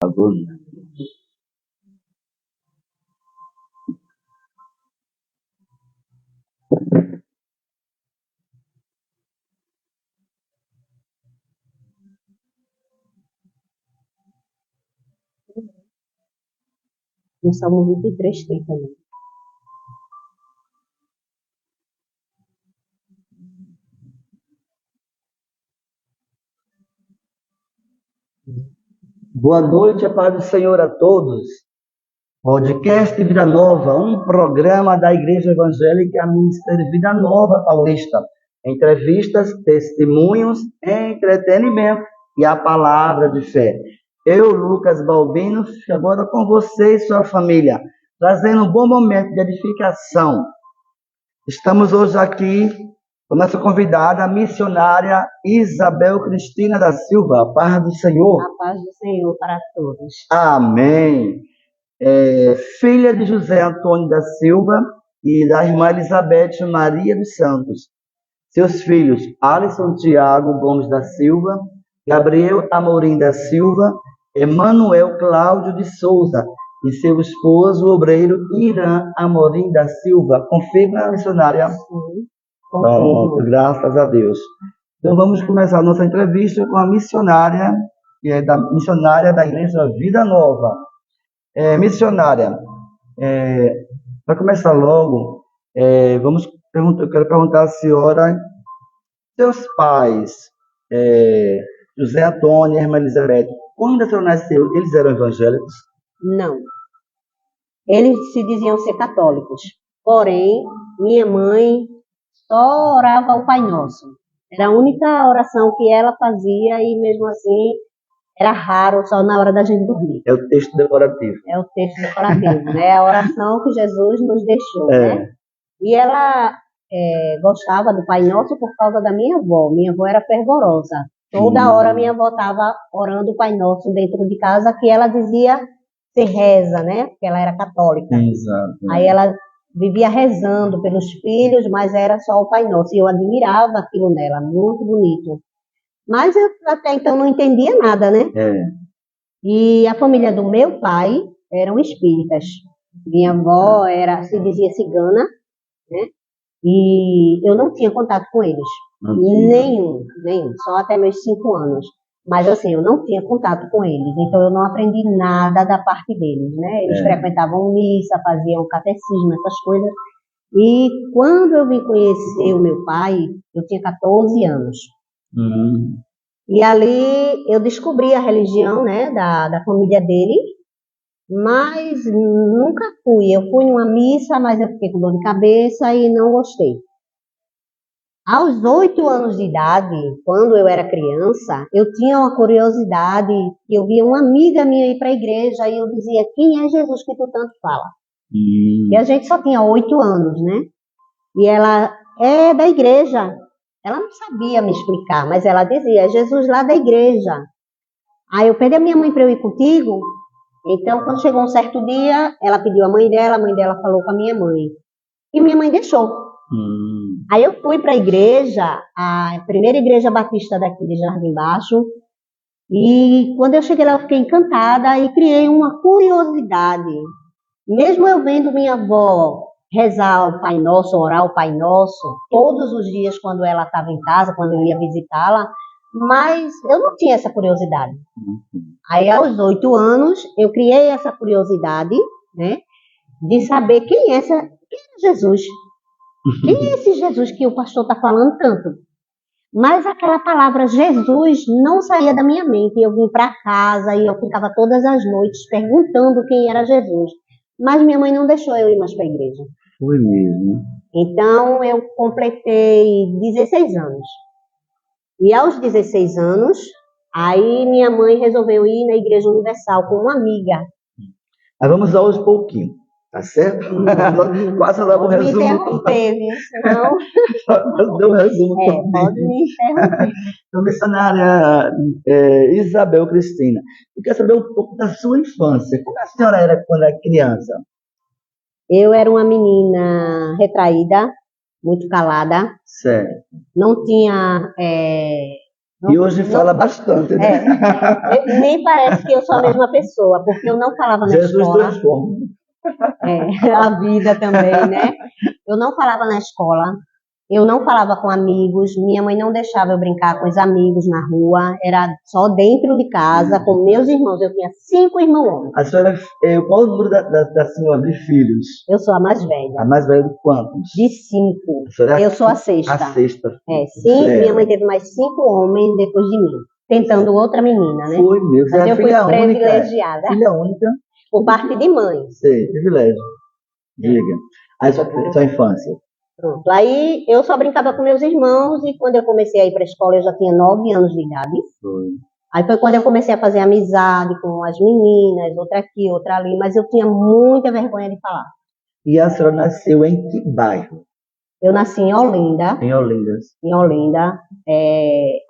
No Salmo 23 tem também. Boa noite, a paz do Senhor a todos. Podcast Vida Nova, um programa da Igreja Evangélica Ministério Vida Nova Paulista. Entrevistas, testemunhos, entretenimento e a palavra de fé. Eu, Lucas Balbino, fico agora com você e sua família, trazendo um bom momento de edificação. Estamos hoje aqui com nossa convidada, a missionária Isabel Cristina da Silva. A paz do Senhor. A paz do Senhor para todos. Amém. Filha de José Antônio da Silva e da irmã Elizabeth Maria dos Santos. Seus filhos, Alisson Tiago Gomes da Silva, Gabriel Amorim da Silva, Emanuel Cláudio de Souza e seu esposo, o obreiro Irã Amorim da Silva. Confirma, missionária? Sim, Pronto, graças a Deus. Então vamos começar a nossa entrevista com a missionária, que é missionária da Igreja Vida Nova. Missionária, para começar logo, eu quero perguntar à senhora, seus pais, José Antônio e irmã Elizabeth, quando a senhora nasceu, eles eram evangélicos? Não. Eles se diziam ser católicos. Porém, minha mãe só orava o Pai Nosso. Era a única oração que ela fazia e mesmo assim era raro, só na hora da gente dormir. É o texto decorativo. É o texto decorativo, né? A oração que Jesus nos deixou, né? E ela gostava do Pai Nosso por causa da minha avó. Minha avó era fervorosa. Toda hora minha avó estava orando o Pai Nosso dentro de casa, que ela dizia ser reza, né? Porque ela era católica. Exato. Aí ela vivia rezando pelos filhos, mas era só o Pai Nosso. E eu admirava aquilo nela, muito bonito. Mas eu até então não entendia nada, né? E a família do meu pai eram espíritas. Minha avó se dizia cigana, né? E eu não tinha contato com eles. Nenhum. Só até meus 5 anos. Mas assim, eu não tinha contato com eles. Então eu não aprendi nada da parte deles, né? Eles frequentavam missa, faziam catecismo, essas coisas. E quando eu vim conhecer o meu pai, eu tinha 14 anos. E ali eu descobri a religião, né, da família dele, mas nunca fui. Eu fui numa missa, mas eu fiquei com dor de cabeça e não gostei. Aos 8 anos de idade, quando eu era criança, eu tinha uma curiosidade, eu via uma amiga minha ir para a igreja e eu dizia, quem é Jesus que tu tanto fala? E a gente só tinha 8 anos, né? E ela é da igreja. Ela não sabia me explicar, mas ela dizia, é Jesus lá da igreja. Aí eu pedi a minha mãe para eu ir contigo. Então, quando chegou um certo dia, ela pediu a mãe dela falou com a minha mãe. E minha mãe deixou. Aí eu fui para a igreja, a primeira igreja batista daqui de Jardim Baixo. E quando eu cheguei lá, eu fiquei encantada e criei uma curiosidade. Mesmo eu vendo minha avó rezar o Pai Nosso, orar o Pai Nosso, todos os dias quando ela estava em casa, quando eu ia visitá-la, mas eu não tinha essa curiosidade. Aí, aos 8 anos, eu criei essa curiosidade, né, de saber quem é Jesus. Quem é esse Jesus que o pastor está falando tanto? Mas aquela palavra Jesus não saía da minha mente. Eu vim para casa e eu ficava todas as noites perguntando quem era Jesus. Mas minha mãe não deixou eu ir mais para a igreja. Foi mesmo. Então, eu completei 16 anos. E aos 16 anos, aí minha mãe resolveu ir na Igreja Universal com uma amiga. Mas vamos aos pouquinhos, tá certo? Quase lá um resumo. Pode me interromper, viu? Senão... Deu um resumo. Pode me interromper. Então, missionária Isabel Cristina, eu quero saber um pouco da sua infância. Como a senhora era quando era criança? Eu era uma menina retraída, muito calada. Certo. Não tinha E hoje fala bastante, né? Nem parece que eu sou a mesma pessoa, porque eu não falava na Jesus escola. transforma. A vida também, né? Eu não falava na escola, eu não falava com amigos, minha mãe não deixava eu brincar com os amigos na rua, era só dentro de casa, com meus irmãos. Eu tinha 5 irmãos homens. A senhora, qual o número da senhora de filhos? Eu sou a mais velha. A mais velha de quantos? De 5. A Eu sou a sexta. A sexta. Minha mãe teve mais 5 homens depois de mim, tentando outra menina, né? Foi mesmo. Mas eu fui privilegiada. Filha única. Por parte de mãe. Sei, privilégio. Diga. Aí sua infância. Pronto. Aí eu só brincava com meus irmãos e quando eu comecei a ir para a escola eu já tinha 9 anos de idade. Foi. Aí foi quando eu comecei a fazer amizade com as meninas, outra aqui, outra ali, mas eu tinha muita vergonha de falar. E a senhora nasceu em que bairro? Eu nasci em Olinda. Em Olinda. Em Olinda.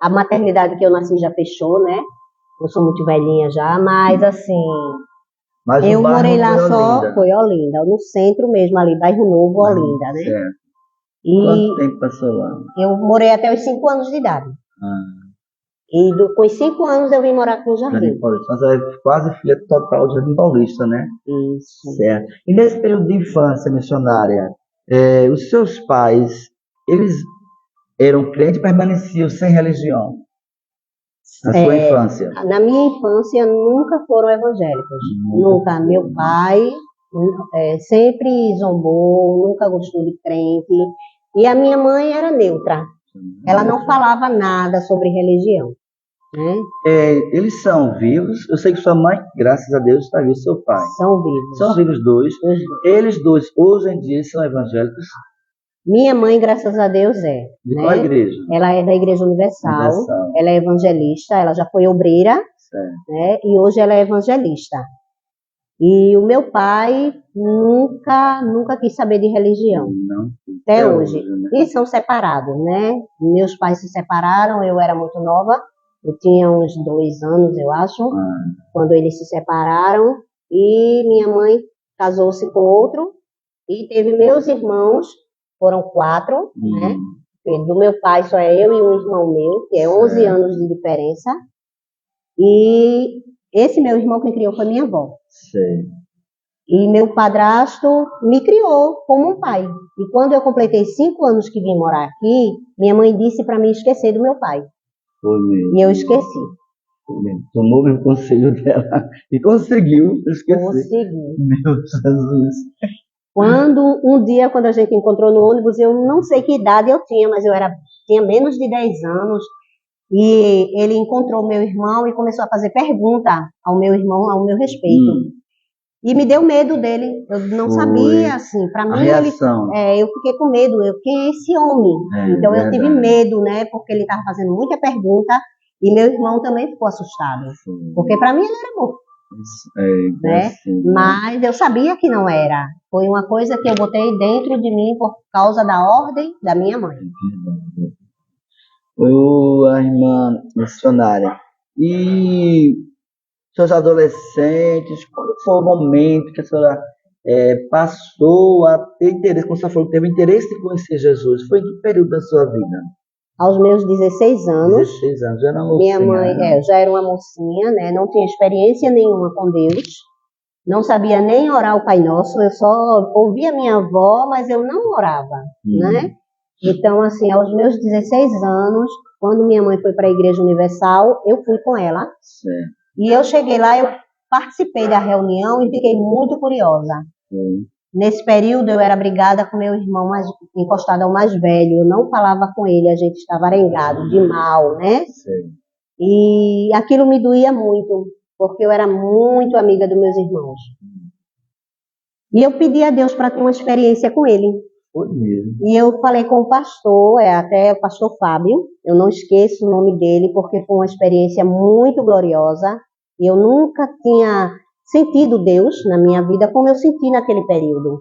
A maternidade que eu nasci já fechou, né? Eu sou muito velhinha já, mas assim... Mas eu morei lá só, foi Olinda, no centro mesmo ali, bairro Novo, Olinda, né? Certo. E quanto tempo passou lá? Eu morei até os 5 anos de idade. E com os 5 anos eu vim morar aqui no Jardim. Você é quase filha total de Jardim Paulista, né? Isso. Certo. E nesse período de infância missionária, os seus pais, eles eram crentes e permaneciam sem religião? Na sua infância? Na minha infância nunca foram evangélicos. Nunca. Meu pai sempre zombou, nunca gostou de crente. E a minha mãe era neutra. Ela não falava nada sobre religião. Né? Eles são vivos. Eu sei que sua mãe, graças a Deus, está viva, seu pai. São vivos. São vivos dois. Eles dois, hoje em dia, são evangélicos. Minha mãe, graças a Deus, é. De qual igreja? Ela é da Igreja Universal. Ela é evangelista, ela já foi obreira, né? E hoje ela é evangelista. E o meu pai nunca quis saber de religião. Não. Até hoje. Né? E são separados, né? Meus pais se separaram, eu era muito nova. Eu tinha uns 2 anos, eu acho, quando eles se separaram. E minha mãe casou-se com outro. E teve meus irmãos. Foram 4, né? Do meu pai só é eu e um irmão meu, que é 11 anos de diferença. E esse meu irmão que criou foi minha avó. E meu padrasto me criou como um pai. E quando eu completei 5 anos que vim morar aqui, minha mãe disse para mim esquecer do meu pai. Foi mesmo. E eu esqueci. Foi mesmo. Tomou o conselho dela e conseguiu esquecer. Consegui. Meu Jesus. Um dia, quando a gente encontrou no ônibus, eu não sei que idade eu tinha, mas tinha menos de 10 anos, e ele encontrou meu irmão e começou a fazer pergunta ao meu irmão, ao meu respeito. E me deu medo dele, eu não sabia, assim, para mim eu fiquei com medo, quem é esse homem? Então eu tive medo, né, porque ele estava fazendo muita pergunta, e meu irmão também ficou assustado, porque para mim ele era bom. Né? Mas eu sabia que não era. Foi uma coisa que eu botei dentro de mim por causa da ordem da minha mãe. A irmã missionária. E seus adolescentes, quando foi o momento que a senhora passou a ter interesse, como você falou, teve interesse em conhecer Jesus? Foi em que período da sua vida? Aos meus 16 anos, 16 anos, já era uma mocinha, minha mãe já era uma mocinha, né? Não tinha experiência nenhuma com Deus, não sabia nem orar o Pai Nosso, eu só ouvia minha avó, mas eu não orava, né? Então, assim, aos meus 16 anos, quando minha mãe foi para a Igreja Universal, eu fui com ela. E eu cheguei lá, eu participei da reunião e fiquei muito curiosa. Nesse período eu era brigada com meu irmão encostado ao mais velho, eu não falava com ele, a gente estava arengado de mal, né? E aquilo me doía muito, porque eu era muito amiga dos meus irmãos. E eu pedi a Deus para ter uma experiência com ele. E eu falei com o pastor, até o pastor Fábio, eu não esqueço o nome dele, porque foi uma experiência muito gloriosa, e eu nunca tinha sentido Deus na minha vida como eu senti naquele período.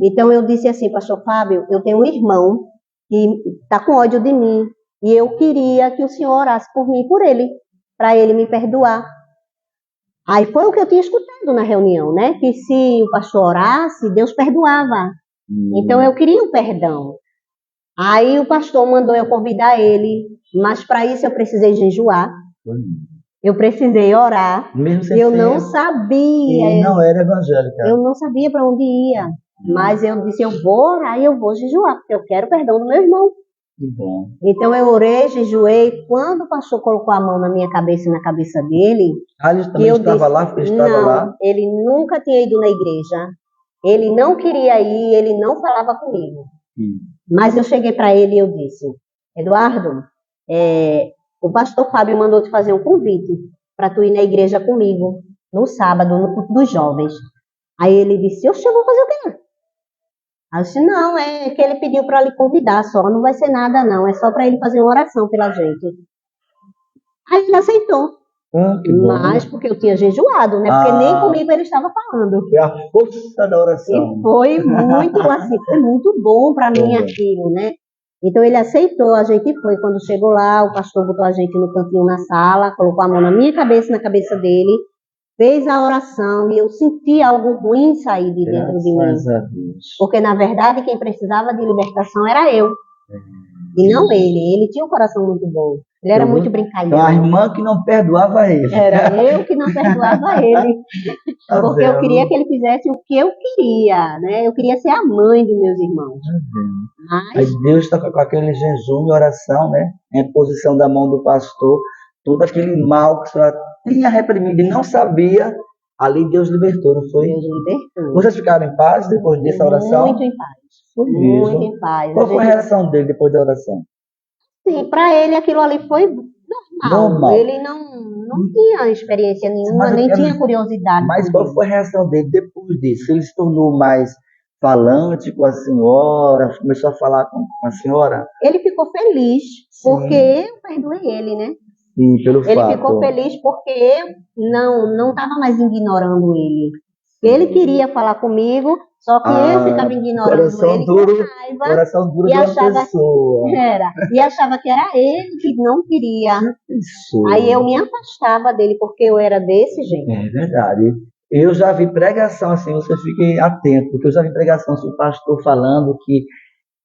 Então eu disse assim, pastor Fábio, eu tenho um irmão que está com ódio de mim e eu queria que o senhor orasse por mim e por ele, para ele me perdoar. Aí foi o que eu tinha escutado na reunião, né? Que se o pastor orasse, Deus perdoava. Então eu queria um perdão. Aí o pastor mandou eu convidar ele, mas para isso eu precisei jejuar. Eu precisei orar. Mesmo sem eu ser, não sabia. E não era evangélica. Eu não sabia para onde ia. Mas eu disse, eu vou orar e eu vou jejuar, porque eu quero perdão do meu irmão. Que bom. Então eu orei, jejuei. Quando o pastor colocou a mão na minha cabeça e na cabeça dele... Ele também estava lá? Não, ele nunca tinha ido na igreja. Ele não queria ir, ele não falava comigo. Mas eu cheguei para ele e eu disse, Eduardo, o pastor Fábio mandou te fazer um convite para tu ir na igreja comigo, no sábado, no culto dos jovens. Aí ele disse, oxe, eu vou fazer o quê? Aí eu disse, não, é que ele pediu para lhe convidar só, não vai ser nada não, é só para ele fazer uma oração pela gente. Aí ele aceitou. Mas porque eu tinha jejuado, né? Porque nem comigo ele estava falando. Foi a força da oração. E foi muito, assim, foi muito bom para mim aquilo, né? Então ele aceitou, a gente foi. Quando chegou lá, o pastor botou a gente no cantinho na sala, colocou a mão na minha cabeça, na cabeça dele, fez a oração e eu senti algo ruim sair de dentro de mim. Porque na verdade quem precisava de libertação era eu. E não ele. Ele tinha um coração muito bom. Ele era muito brincalhão. A irmã que não perdoava ele. Era eu que não perdoava ele. Porque eu queria que ele fizesse o que eu queria, né? Eu queria ser a mãe dos meus irmãos. Mas Deus está com aquele jejum e oração, né? Em posição da mão do pastor. Todo aquele mal que a senhora tinha reprimido e não sabia, ali Deus libertou, não foi? Deus libertou. Vocês ficaram em paz depois dessa oração? Muito em paz. Muito em paz. Qual foi a reação dele depois da oração? Sim, para ele aquilo ali foi normal. Ele não tinha experiência nenhuma, nem tinha curiosidade. Mas qual foi a reação dele depois disso? Ele se tornou mais falante com a senhora, começou a falar com a senhora? Ele ficou feliz, porque eu perdoei ele, né? Sim, pelo fato. Ele ficou feliz porque eu não estava mais ignorando ele. Ele queria falar comigo, só que eu ficava ignorando ele com raiva. Coração duro de uma pessoa. E achava que era ele que não queria. Aí eu me afastava dele, porque eu era desse jeito. É verdade. Eu já vi pregação assim, você fique atento, porque eu já vi pregação assim, o pastor falando que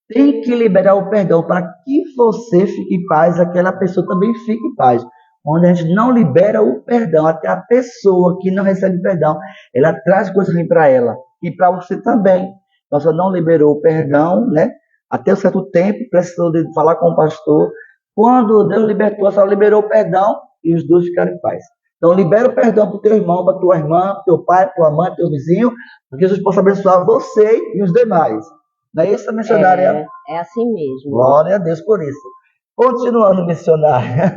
tem que liberar o perdão para que você fique em paz, aquela pessoa também fique em paz. Onde a gente não libera o perdão, até a pessoa que não recebe perdão, ela traz coisas ruins para ela e para você também. Então, você não liberou o perdão, né? Até um certo tempo, precisou de falar com o pastor. Quando Deus libertou, a senhora liberou o perdão e os dois ficaram em paz. Então, libera o perdão para o teu irmão, para a tua irmã, para o teu pai, para tua mãe, para o teu vizinho, para que Jesus possa abençoar você e os demais. Não é isso, missionária? É assim mesmo. Glória a Deus por isso. Continuando, missionária.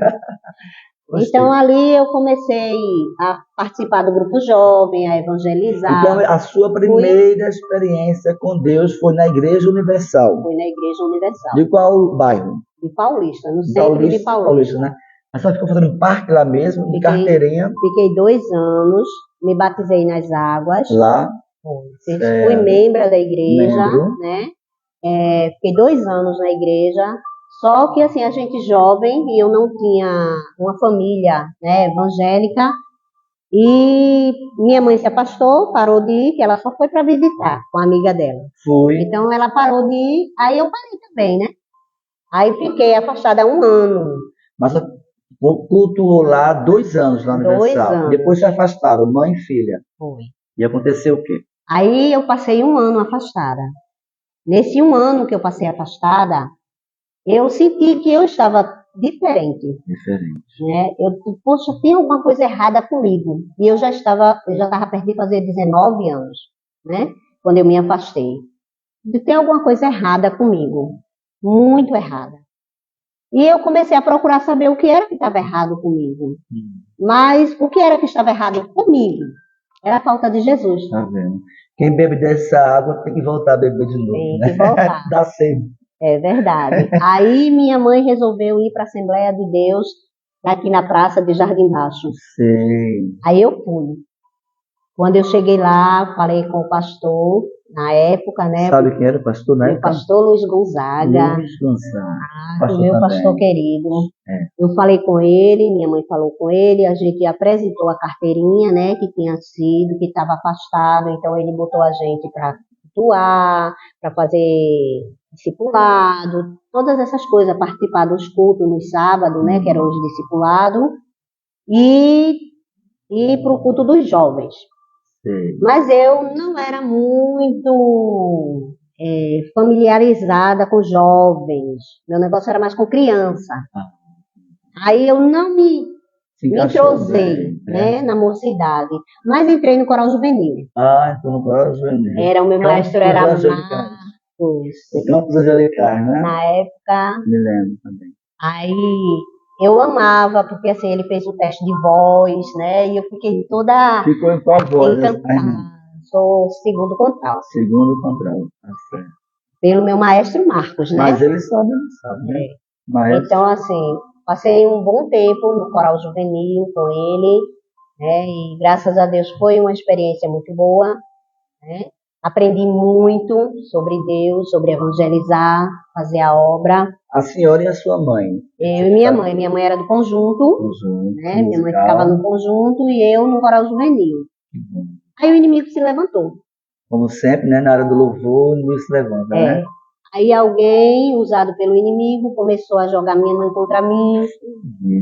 Então, ali eu comecei a participar do grupo jovem, a evangelizar. Então, a sua primeira experiência com Deus foi na Igreja Universal? Foi na Igreja Universal. De qual bairro? De Paulista, no centro de Paulista. Né? A senhora ficou fazendo parque lá mesmo, de carteirinha? Fiquei 2 anos, me batizei nas águas. Lá? Fui membro da igreja, né? Fiquei 2 anos na igreja. Só que assim, a gente jovem, e eu não tinha uma família, né, evangélica, e minha mãe se afastou, parou de ir, que ela só foi para visitar com a amiga dela. Então ela parou de ir, aí eu parei também, né? Aí fiquei afastada 1 ano. Mas cultuou lá 2 anos na Universal. 2 anos. Depois se afastaram, mãe e filha. Foi. E aconteceu o quê? Aí eu passei 1 ano afastada. Nesse 1 ano que eu passei afastada, eu senti que eu estava diferente. Né? Poxa, tem alguma coisa errada comigo. E eu já estava perto de fazer 19 anos, né? Quando eu me afastei. Tem alguma coisa errada comigo. Muito errada. E eu comecei a procurar saber o que era que estava errado comigo. Mas o que era que estava errado comigo? Era a falta de Jesus. Tá vendo? Quem bebe dessa água tem que voltar a beber de novo. Tem que voltar. Dá sempre. É verdade. Aí minha mãe resolveu ir para a Assembleia de Deus, aqui na praça de Jardim Baixo. Sim. Aí eu fui. Quando eu cheguei lá, falei com o pastor, na época, né? Sabe quem era o pastor na época? O pastor Luiz Gonzaga. Luiz Gonzaga. O meu pastor querido. Eu falei com ele, minha mãe falou com ele, a gente apresentou a carteirinha, né? Que tinha sido, que estava afastado, então ele botou a gente para atuar, para fazer discipulado, todas essas coisas, participar dos cultos no sábado, né, que era hoje discipulado, e ir para o culto dos jovens. Sim. Mas eu não era muito familiarizada com jovens, meu negócio era mais com criança. Aí eu não me entrosei, né, na mocidade, mas entrei no coral juvenil. Entrou no coral juvenil. O meu maestro era Marcos. Campos Angelicais, né? Na época. Me lembro também. Aí eu amava, porque assim, ele fez o teste de voz, né, e eu fiquei toda Ficou em qual voz? encantada. Sou segundo contralto. Segundo contralto, tá certo. Pelo meu maestro Marcos, né? Mas ele sabe, né? Mas... Então, assim, passei um bom tempo no coral juvenil com ele, né? E graças a Deus foi uma experiência muito boa, né? Aprendi muito sobre Deus, sobre evangelizar, fazer a obra. A senhora e a sua mãe? Eu e minha mãe. Minha mãe era do conjunto, né? Minha mãe ficava no conjunto e eu no coral juvenil. Aí o inimigo se levantou. Como sempre, né? Na hora do louvor, o inimigo se levanta, né? Aí alguém, usado pelo inimigo, começou a jogar minha mãe contra mim,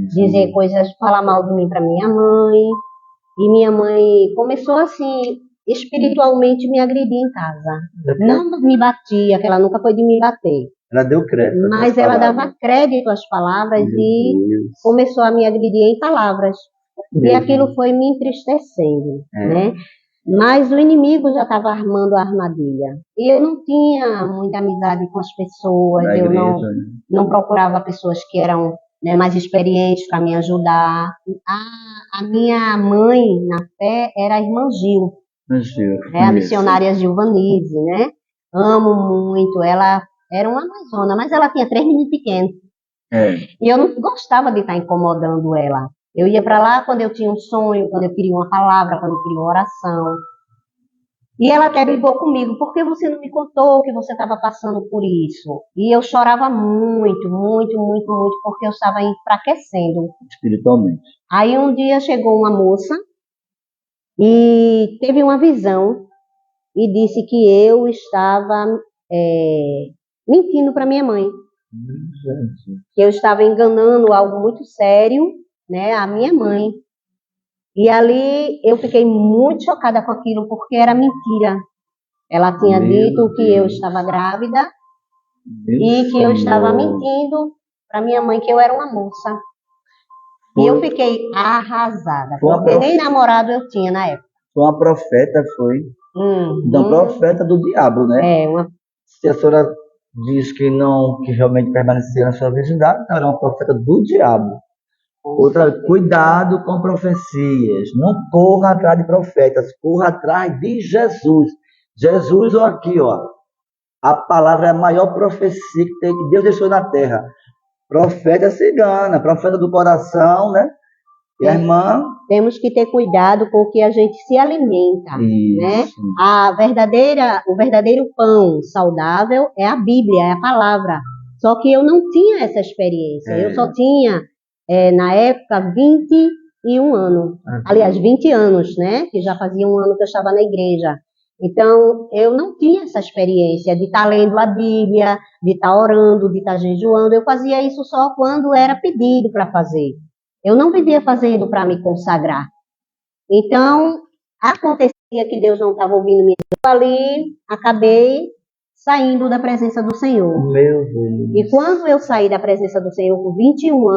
dizer coisas, falar mal de mim para minha mãe. E minha mãe começou assim, espiritualmente me agredir em casa. Não me batia, que ela nunca foi de me bater. Ela deu crédito. Mas ela dava crédito às palavras e começou a me agredir em palavras. E aquilo foi me entristecendo, né? Mas o inimigo já estava armando a armadilha. E eu não tinha muita amizade com as pessoas, eu não procurava pessoas que eram, né, mais experientes para me ajudar. A minha mãe na fé era a irmã Gil, a missionária Gilvanise, né? Amo muito, ela era uma amazona, mas ela tinha 3 meninos pequenos. E eu não gostava de estar incomodando ela. Eu ia para lá quando eu tinha um sonho, quando eu queria uma palavra, quando eu queria uma oração. E ela até brigou comigo, por que você não me contou que você estava passando por isso? E eu chorava muito, muito, muito, muito, porque eu estava enfraquecendo. Espiritualmente. Aí um dia chegou uma moça e teve uma visão e disse que eu estava mentindo para minha mãe. Que eu estava enganando algo muito sério, né, a minha mãe. E ali eu fiquei muito chocada com aquilo, porque era mentira. Ela tinha dito que eu estava grávida e que eu estava mentindo para minha mãe que eu era uma moça. E eu fiquei arrasada, porque nem namorado eu tinha na época. Foi uma profeta, foi? Então, profeta do diabo, né? Se a senhora diz que realmente permaneceu na sua virgindade, então era uma profeta do diabo. Outra, cuidado com profecias. Não corra atrás de profetas, corra atrás de Jesus. Jesus, ó, aqui, ó. A palavra é a maior profecia que Deus deixou na terra. Profeta cigana, profeta do coração, né? E a irmã... Temos que ter cuidado com o que a gente se alimenta, né? O verdadeiro pão saudável é a Bíblia, é a palavra. Só que eu não tinha essa experiência. Eu só tinha, na época, 21 anos. Aliás, 20 anos, né? Que já fazia um ano que eu estava na igreja. Então, eu não tinha essa experiência de estar lendo a Bíblia, de estar orando, de estar jejuando. Eu fazia isso só quando era pedido para fazer. Eu não vivia fazendo para me consagrar. Então, acontecia que Deus não estava ouvindo me ali, acabei saindo da presença do Senhor. Meu Deus. E quando eu saí da presença do Senhor com 21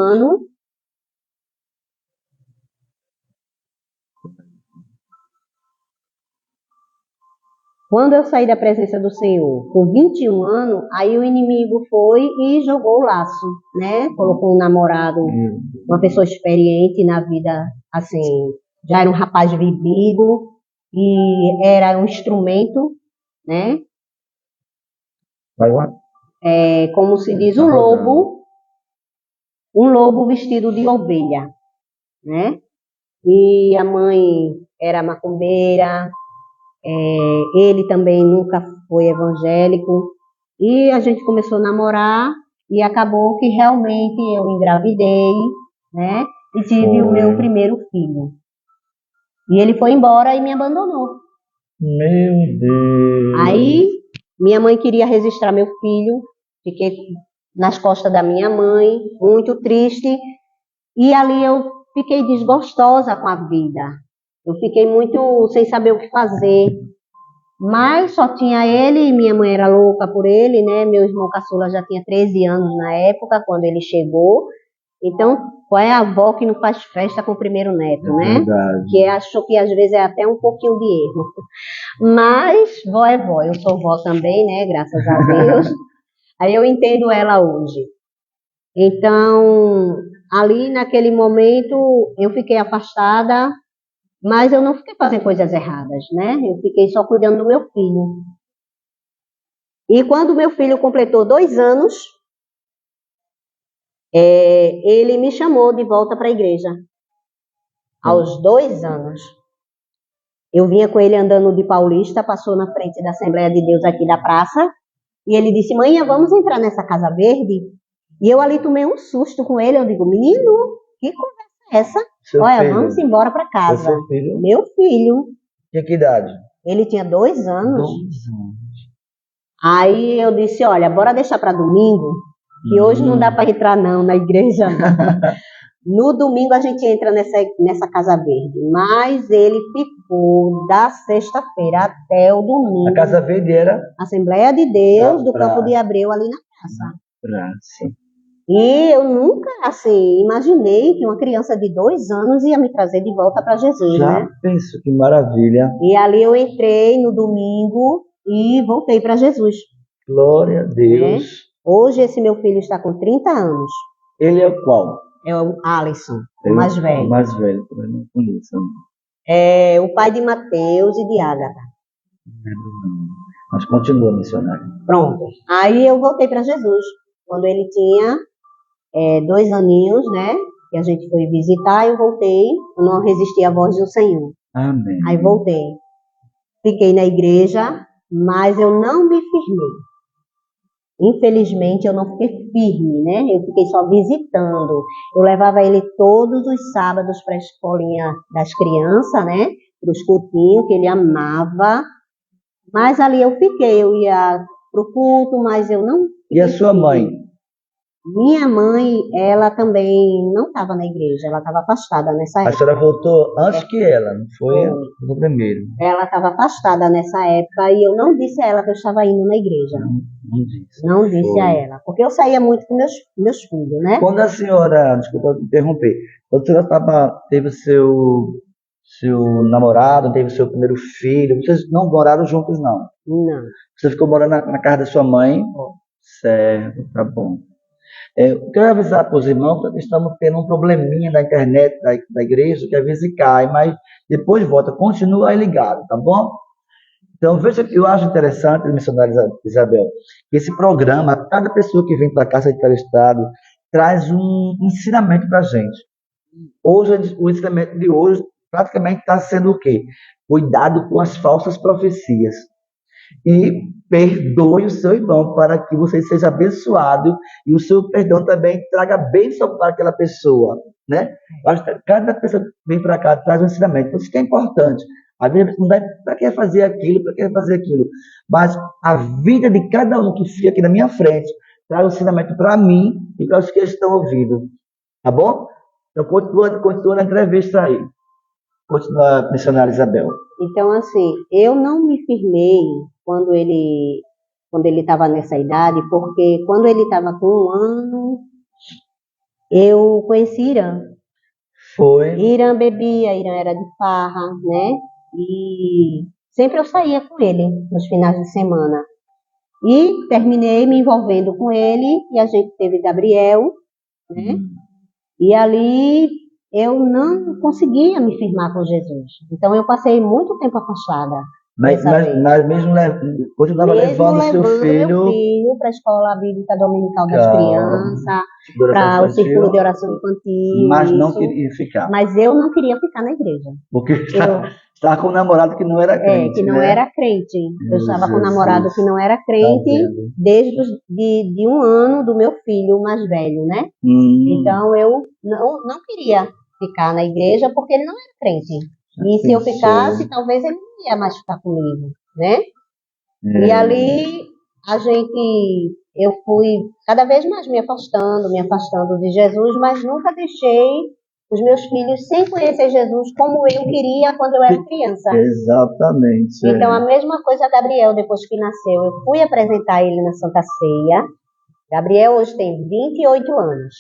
anos, aí o inimigo foi e jogou o laço, né? Colocou um namorado, uma pessoa experiente na vida, assim, já era um rapaz vivido e era um instrumento, né? Como se diz, um lobo vestido de ovelha, né? E a mãe era macumbeira, ele também nunca foi evangélico, e a gente começou a namorar e acabou que realmente eu engravidei, né? E tive o meu primeiro filho. E ele foi embora e me abandonou. Meu Deus! Aí minha mãe queria registrar meu filho Fiquei nas costas da minha mãe, muito triste. E ali eu fiquei desgostosa com a vida. Eu fiquei muito sem saber o que fazer. Mas só tinha ele, e minha mãe era louca por ele, né? Meu irmão caçula já tinha 13 anos na época, quando ele chegou. Então, qual é a avó que não faz festa com o primeiro neto, né? Verdade. Que acho que às vezes é até um pouquinho de erro. Mas vó é vó, eu sou vó também, né? Graças a Deus. Aí eu entendo ela hoje. Então, ali naquele momento, eu fiquei afastada, mas eu não fiquei fazendo coisas erradas, né? Eu fiquei só cuidando do meu filho. E quando meu filho completou 2 anos, ele me chamou de volta para a igreja. Aos 2 anos. Eu vinha com ele andando de Paulista, passou na frente da Assembleia de Deus aqui da praça, e ele disse, mãe, vamos entrar nessa Casa Verde? E eu ali tomei um susto com ele, eu digo, menino, que conversa é essa? Olha, filho. Vamos embora para casa. Seu filho? Meu filho. Que idade? Ele tinha 2 anos. 2 anos. Aí eu disse, olha, bora deixar para domingo, que hoje não dá para entrar não na igreja. No domingo a gente entra nessa Casa Verde, mas ele ficou da sexta-feira até o domingo. A Casa Verde era? Assembleia de Deus do Campo de Abreu, ali na praça. Praça. E eu nunca, assim, imaginei que uma criança de 2 anos ia me trazer de volta para Jesus, Já né? penso, que maravilha. E ali eu entrei no domingo e voltei para Jesus. Glória a Deus. Hoje esse meu filho está com 30 anos. Ele é qual? É o Alisson, o mais velho. O mais velho, eu não conheço. É o pai de Mateus e de Ágata. Não. Mas continua, missionário. Pronto. Aí eu voltei para Jesus. Quando ele tinha 2 aninhos, né? Que a gente foi visitar, eu voltei. Eu não resisti à voz do Senhor. Amém. Aí voltei. Fiquei na igreja, mas eu não me firmei. Infelizmente, eu não fiquei firme, né? Eu fiquei só visitando. Eu levava ele todos os sábados para a escolinha das crianças, né? Para os cultinhos, que ele amava. Mas ali eu fiquei. Eu ia para o culto, mas eu não... E a sua mãe? Minha mãe, ela também não estava na igreja. Ela estava afastada nessa época. A senhora voltou antes que ela, não foi no primeiro? Ela estava afastada nessa época e eu não disse a ela que eu estava indo na igreja. Não disse. Não disse a ela, porque eu saía muito com meus filhos, né? Quando a senhora, desculpa interromper, quando a senhora teve seu namorado, teve seu primeiro filho, vocês não moraram juntos, não? Não. Você ficou morando na casa da sua mãe? Certo, tá bom. Eu quero avisar para os irmãos que estamos tendo um probleminha na internet da igreja, que às vezes cai, mas depois volta, continua aí ligado, tá bom? Então, veja que eu acho interessante, missionária Isabel, que esse programa, cada pessoa que vem para cá, ser entrevistado, traz um ensinamento para a gente. Hoje, o ensinamento de hoje praticamente está sendo o quê? Cuidado com as falsas profecias. E perdoe o seu irmão para que você seja abençoado e o seu perdão também traga bênção para aquela pessoa, né? Cada pessoa que vem para cá traz um ensinamento. Por isso que é importante. A vida não dá para que fazer aquilo, para que fazer aquilo. Mas a vida de cada um que fica aqui na minha frente traz um ensinamento para mim e para os que estão ouvindo. Tá bom? Então continua na entrevista aí. Continua, missionária Isabel. Então, assim, eu não me firmei quando ele estava nessa idade, porque quando ele estava com 1 ano, eu conheci Irã. Foi. Irã bebia, Irã era de farra, né? E sempre eu saía com ele nos finais de semana. E terminei me envolvendo com ele, e a gente teve Gabriel, né? E ali eu não conseguia me firmar com Jesus. Então eu passei muito tempo afastada. Mas mesmo continuava levando seu filho... meu filho para a escola bíblica dominical das crianças, para o círculo de oração infantil. Mas não queria ficar. Mas eu não queria ficar na igreja. Porque estava com um namorado que não era crente. Que não era crente. Eu estava com um namorado que não era crente desde de 1 ano do meu filho mais velho, né? Então eu não queria ficar na igreja porque ele não era crente. E se eu ficasse, talvez ele não ia mais ficar comigo, né? E ali a gente eu fui cada vez mais me afastando de Jesus, mas nunca deixei os meus filhos sem conhecer Jesus como eu queria quando eu era criança. Exatamente. Então, a mesma coisa Gabriel, depois que nasceu. Eu fui apresentar ele na Santa Ceia. Gabriel hoje tem 28 anos.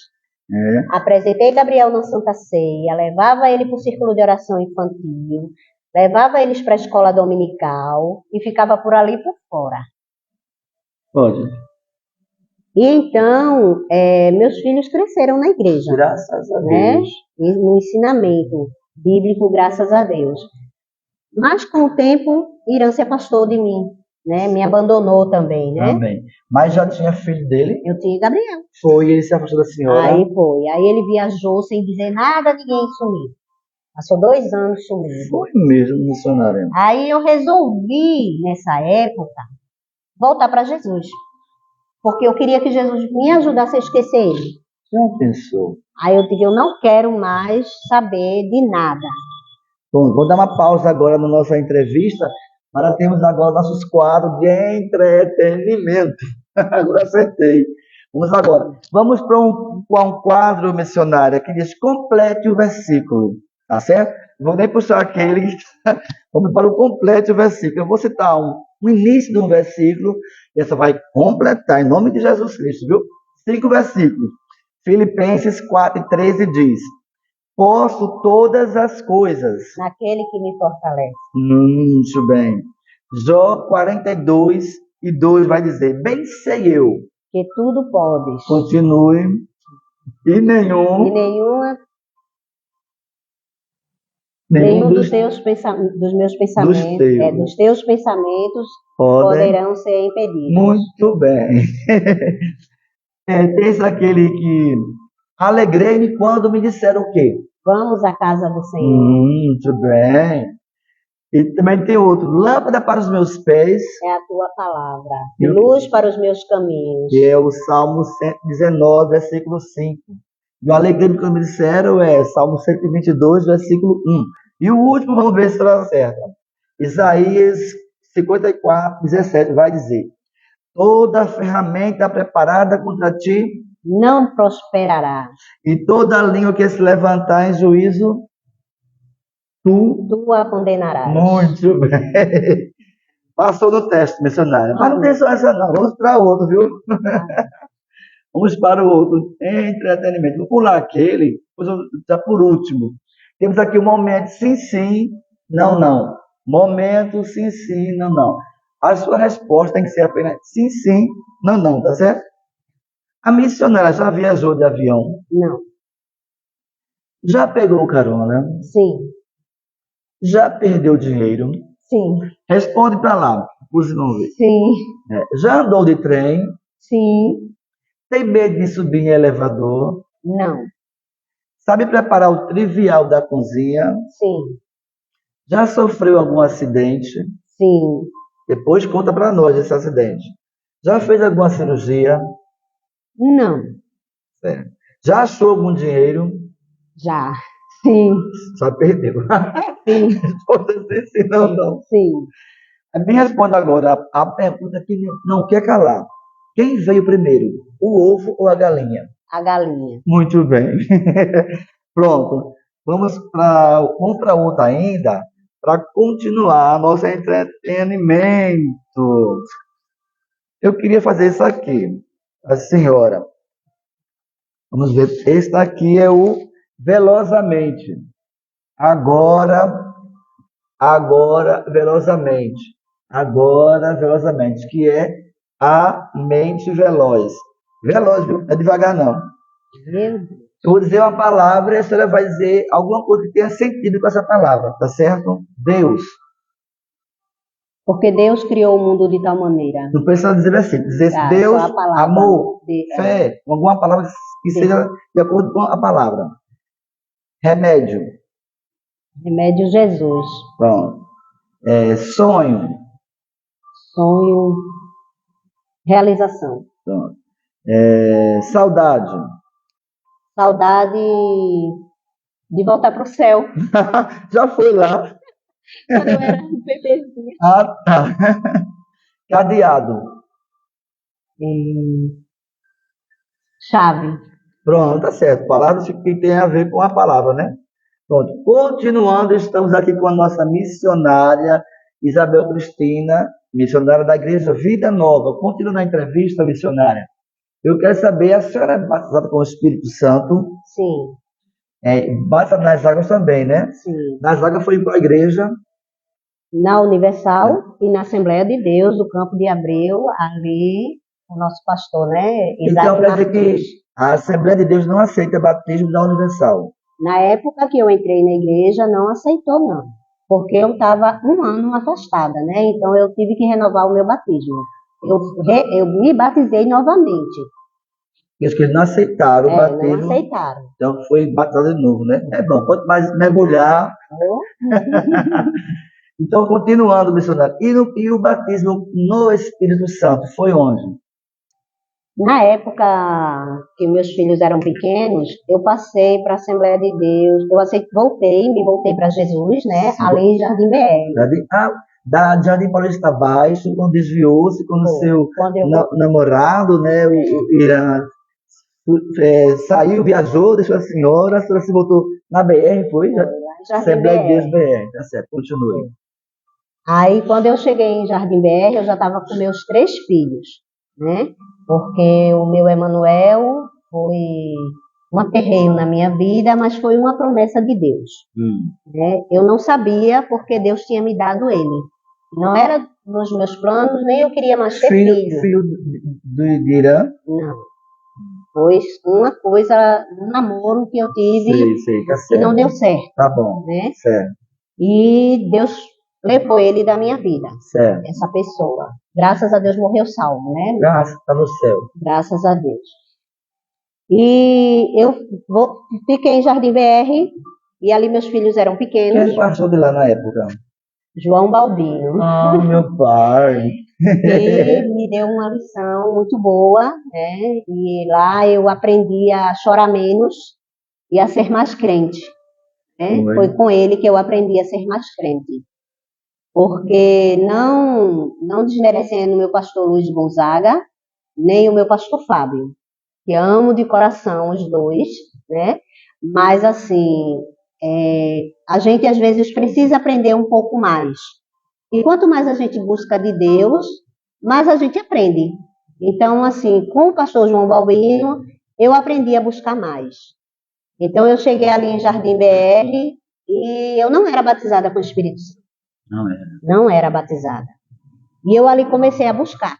Apresentei Gabriel na Santa Ceia, levava ele para o círculo de oração infantil, levava eles para a escola dominical e ficava por ali por fora. Pode. E então, meus filhos cresceram na igreja. Graças a Deus. Né? No ensinamento bíblico, graças a Deus. Mas com o tempo, Irã se afastou de mim, né? Me abandonou também, né? Também. Mas já tinha filho dele? Eu tinha Gabriel. Foi, ele se afastou da senhora? Aí foi. Aí ele viajou sem dizer nada a ninguém, sumiu. Passou 2 anos sumindo. Foi mesmo, missionário. Aí eu resolvi, nessa época, voltar para Jesus. Porque eu queria que Jesus me ajudasse a esquecer ele. Já pensou? Aí eu disse, eu não quero mais saber de nada. Bom, vou dar uma pausa agora na nossa entrevista, para termos agora nossos quadros de entretenimento. Agora acertei. Vamos para um quadro missionário que diz complete o versículo, tá certo? Vou nem puxar aquele, vamos para o complete o versículo. Eu vou citar o início de um versículo, e você vai completar, em nome de Jesus Cristo, viu? 5 versículos. Filipenses 4:13 diz: posso todas as coisas naquele que me fortalece. Muito bem. Jó 42:2 vai dizer: bem sei eu que tudo podes. Continue. E nenhum dos meus pensamentos, dos teus pensamentos poderão ser impedidos. Muito bem. Tem aquele que alegrei-me quando me disseram o quê? Vamos à casa do Senhor. Muito bem. E também tem outro, lâmpada para os meus pés. É a tua palavra. E luz para os meus caminhos. Que é o Salmo 119, versículo 5. E o alegrei-me quando me disseram Salmo 122, versículo 1. E o último, vamos ver se está certo. Isaías 54:17 vai dizer: toda ferramenta preparada contra ti não prosperará. E toda língua que se levantar em juízo, tu a condenarás. Muito bem. Passou no teste, missionário. Mas não tem só essa não. Vamos para outro, viu? Vamos para o outro. Entretenimento. Vou pular aquele, já por último. Temos aqui o momento sim, sim, não, não. Momento sim, sim, não, não. A sua resposta tem que ser apenas sim, sim, não, não, tá certo? A missionária já viajou de avião? Não. Já pegou carona? Sim. Já perdeu dinheiro? Sim. Responde para lá, os vão ver. Sim. Já andou de trem? Sim. Tem medo de subir em elevador? Não. Sabe preparar o trivial da cozinha? Sim. Já sofreu algum acidente? Sim. Depois conta para nós esse acidente. Já fez alguma cirurgia? Não. Certo. Já achou algum dinheiro? Já. Sim. Só perdeu. Sim. Responda sim, não, não. Sim. Me responda agora a pergunta que não quer calar. Quem veio primeiro, o ovo ou a galinha? A galinha. Muito bem. Pronto. Vamos para outra ainda, para continuar nosso entretenimento. Eu queria fazer isso aqui. A senhora. Vamos ver. Esse daqui é o velozmente. Agora, velozmente. Agora, velozmente. Que é a mente veloz. Veloz, viu? Não é devagar, não. Eu vou dizer uma palavra e a senhora vai dizer alguma coisa que tenha sentido com essa palavra, tá certo? Deus. Porque Deus criou o mundo de tal maneira. Não precisa dizer versículo. Dizer Deus, amor, fé, alguma palavra que seja de acordo com a palavra. Remédio. Remédio Jesus. Pronto. Sonho. Sonho. Realização. Pronto. Saudade. Saudade de voltar para o céu. Já foi lá. Quando eu era um bebezinho. Ah, tá. Cadeado. Chave. Pronto, tá certo. Palavras que tem a ver com a palavra, né? Pronto. Continuando, estamos aqui com a nossa missionária Isabel Cristina, missionária da Igreja Vida Nova. Continuando a entrevista, missionária. Eu quero saber, a senhora é batizada com o Espírito Santo? Sim. Batizada nas águas também, né? Sim. Nas águas foi em qual igreja? Na Universal e na Assembleia de Deus, do Campo de Abreu, ali, o nosso pastor, né? Então, quer dizer que a Assembleia de Deus não aceita batismo da Universal? Na época que eu entrei na igreja, não aceitou, não. Porque eu estava 1 ano afastada, né? Então, eu tive que renovar o meu batismo. Eu me batizei novamente. Isso que eles não aceitaram o batismo. Não aceitaram. Então, foi batizado de novo, né? É bom, quanto mais mergulhar... Então, continuando, missionário. E o batismo no Espírito Santo foi onde? Na época que meus filhos eram pequenos, eu passei para a Assembleia de Deus. Me voltei para Jesus, né? Sim. Ali em Jardim BR. Da Jardim Paulista Baixo, quando desviou-se, quando seu namorado, né, o Irã, saiu, viajou, deixou a senhora se voltou na BR, foi? Assembleia de Deus BR, tá certo, continue. Aí, quando eu cheguei em Jardim BR, eu já estava com meus 3 filhos, né? Porque o meu Emanuel foi um aperreio na minha vida, mas foi uma promessa de Deus. Né? Eu não sabia porque Deus tinha me dado ele. Não era nos meus planos, nem eu queria mais ter filho. Filho do Irã? Não. Foi uma coisa, um namoro que eu tive que não deu certo. Tá bom, né? Certo. E Deus levou ele da minha vida, certo. Essa pessoa. Graças a Deus morreu salvo, né? Graças, está no céu. Graças a Deus. E eu fiquei em Jardim BR, e ali meus filhos eram pequenos. Quem passou de lá na época? João Balbino. Ah, meu pai. E me deu uma lição muito boa, né? E lá eu aprendi a chorar menos e a ser mais crente. Né? Foi com ele que eu aprendi a ser mais crente. Porque não desmerecendo o meu pastor Luiz Gonzaga, nem o meu pastor Fábio, que amo de coração os dois, né? Mas assim, a gente às vezes precisa aprender um pouco mais. E quanto mais a gente busca de Deus, mais a gente aprende. Então, assim, com o pastor João Balbino, eu aprendi a buscar mais. Então, eu cheguei ali em Jardim BR e eu não era batizada com o Espírito Santo. Não era batizada. E eu ali comecei a buscar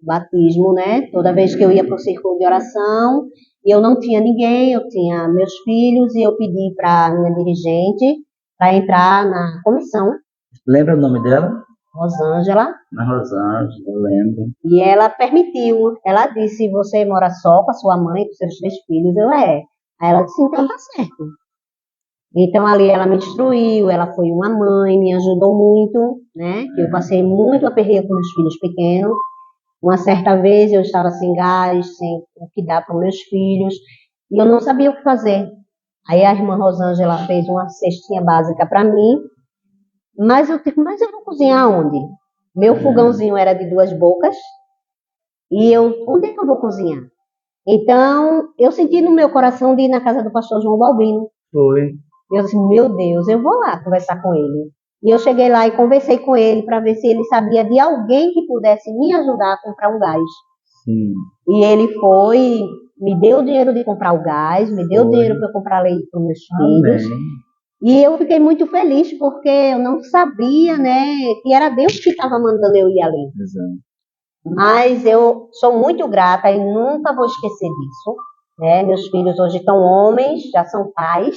batismo, né? Toda vez que eu ia para o círculo de oração, eu não tinha ninguém, eu tinha meus filhos, e eu pedi para a minha dirigente para entrar na comissão. Lembra o nome dela? Rosângela. Rosângela, eu lembro. E ela permitiu, ela disse: você mora só com a sua mãe, com seus 3 filhos? Aí ela disse: então tá certo. Então ali ela me instruiu, ela foi uma mãe, me ajudou muito, né? Eu passei muito aperreio com os filhos pequenos. Uma certa vez eu estava sem gás, sem o que dar para os meus filhos, e eu não sabia o que fazer. Aí a irmã Rosângela fez uma cestinha básica para mim, mas eu vou cozinhar onde? Meu fogãozinho era de 2 bocas, e onde é que eu vou cozinhar? Então, eu senti no meu coração de ir na casa do pastor João Balbino. Foi. Eu disse: meu Deus, eu vou lá conversar com ele. E eu cheguei lá e conversei com ele para ver se ele sabia de alguém que pudesse me ajudar a comprar um gás. Sim. E ele foi, me deu o dinheiro de comprar o gás, me deu o dinheiro para eu comprar leite para os meus filhos. E eu fiquei muito feliz porque eu não sabia, né, que era Deus que estava mandando eu ir ali. Exato. Mas eu sou muito grata e nunca vou esquecer disso. Né? Meus filhos hoje estão homens, já são pais,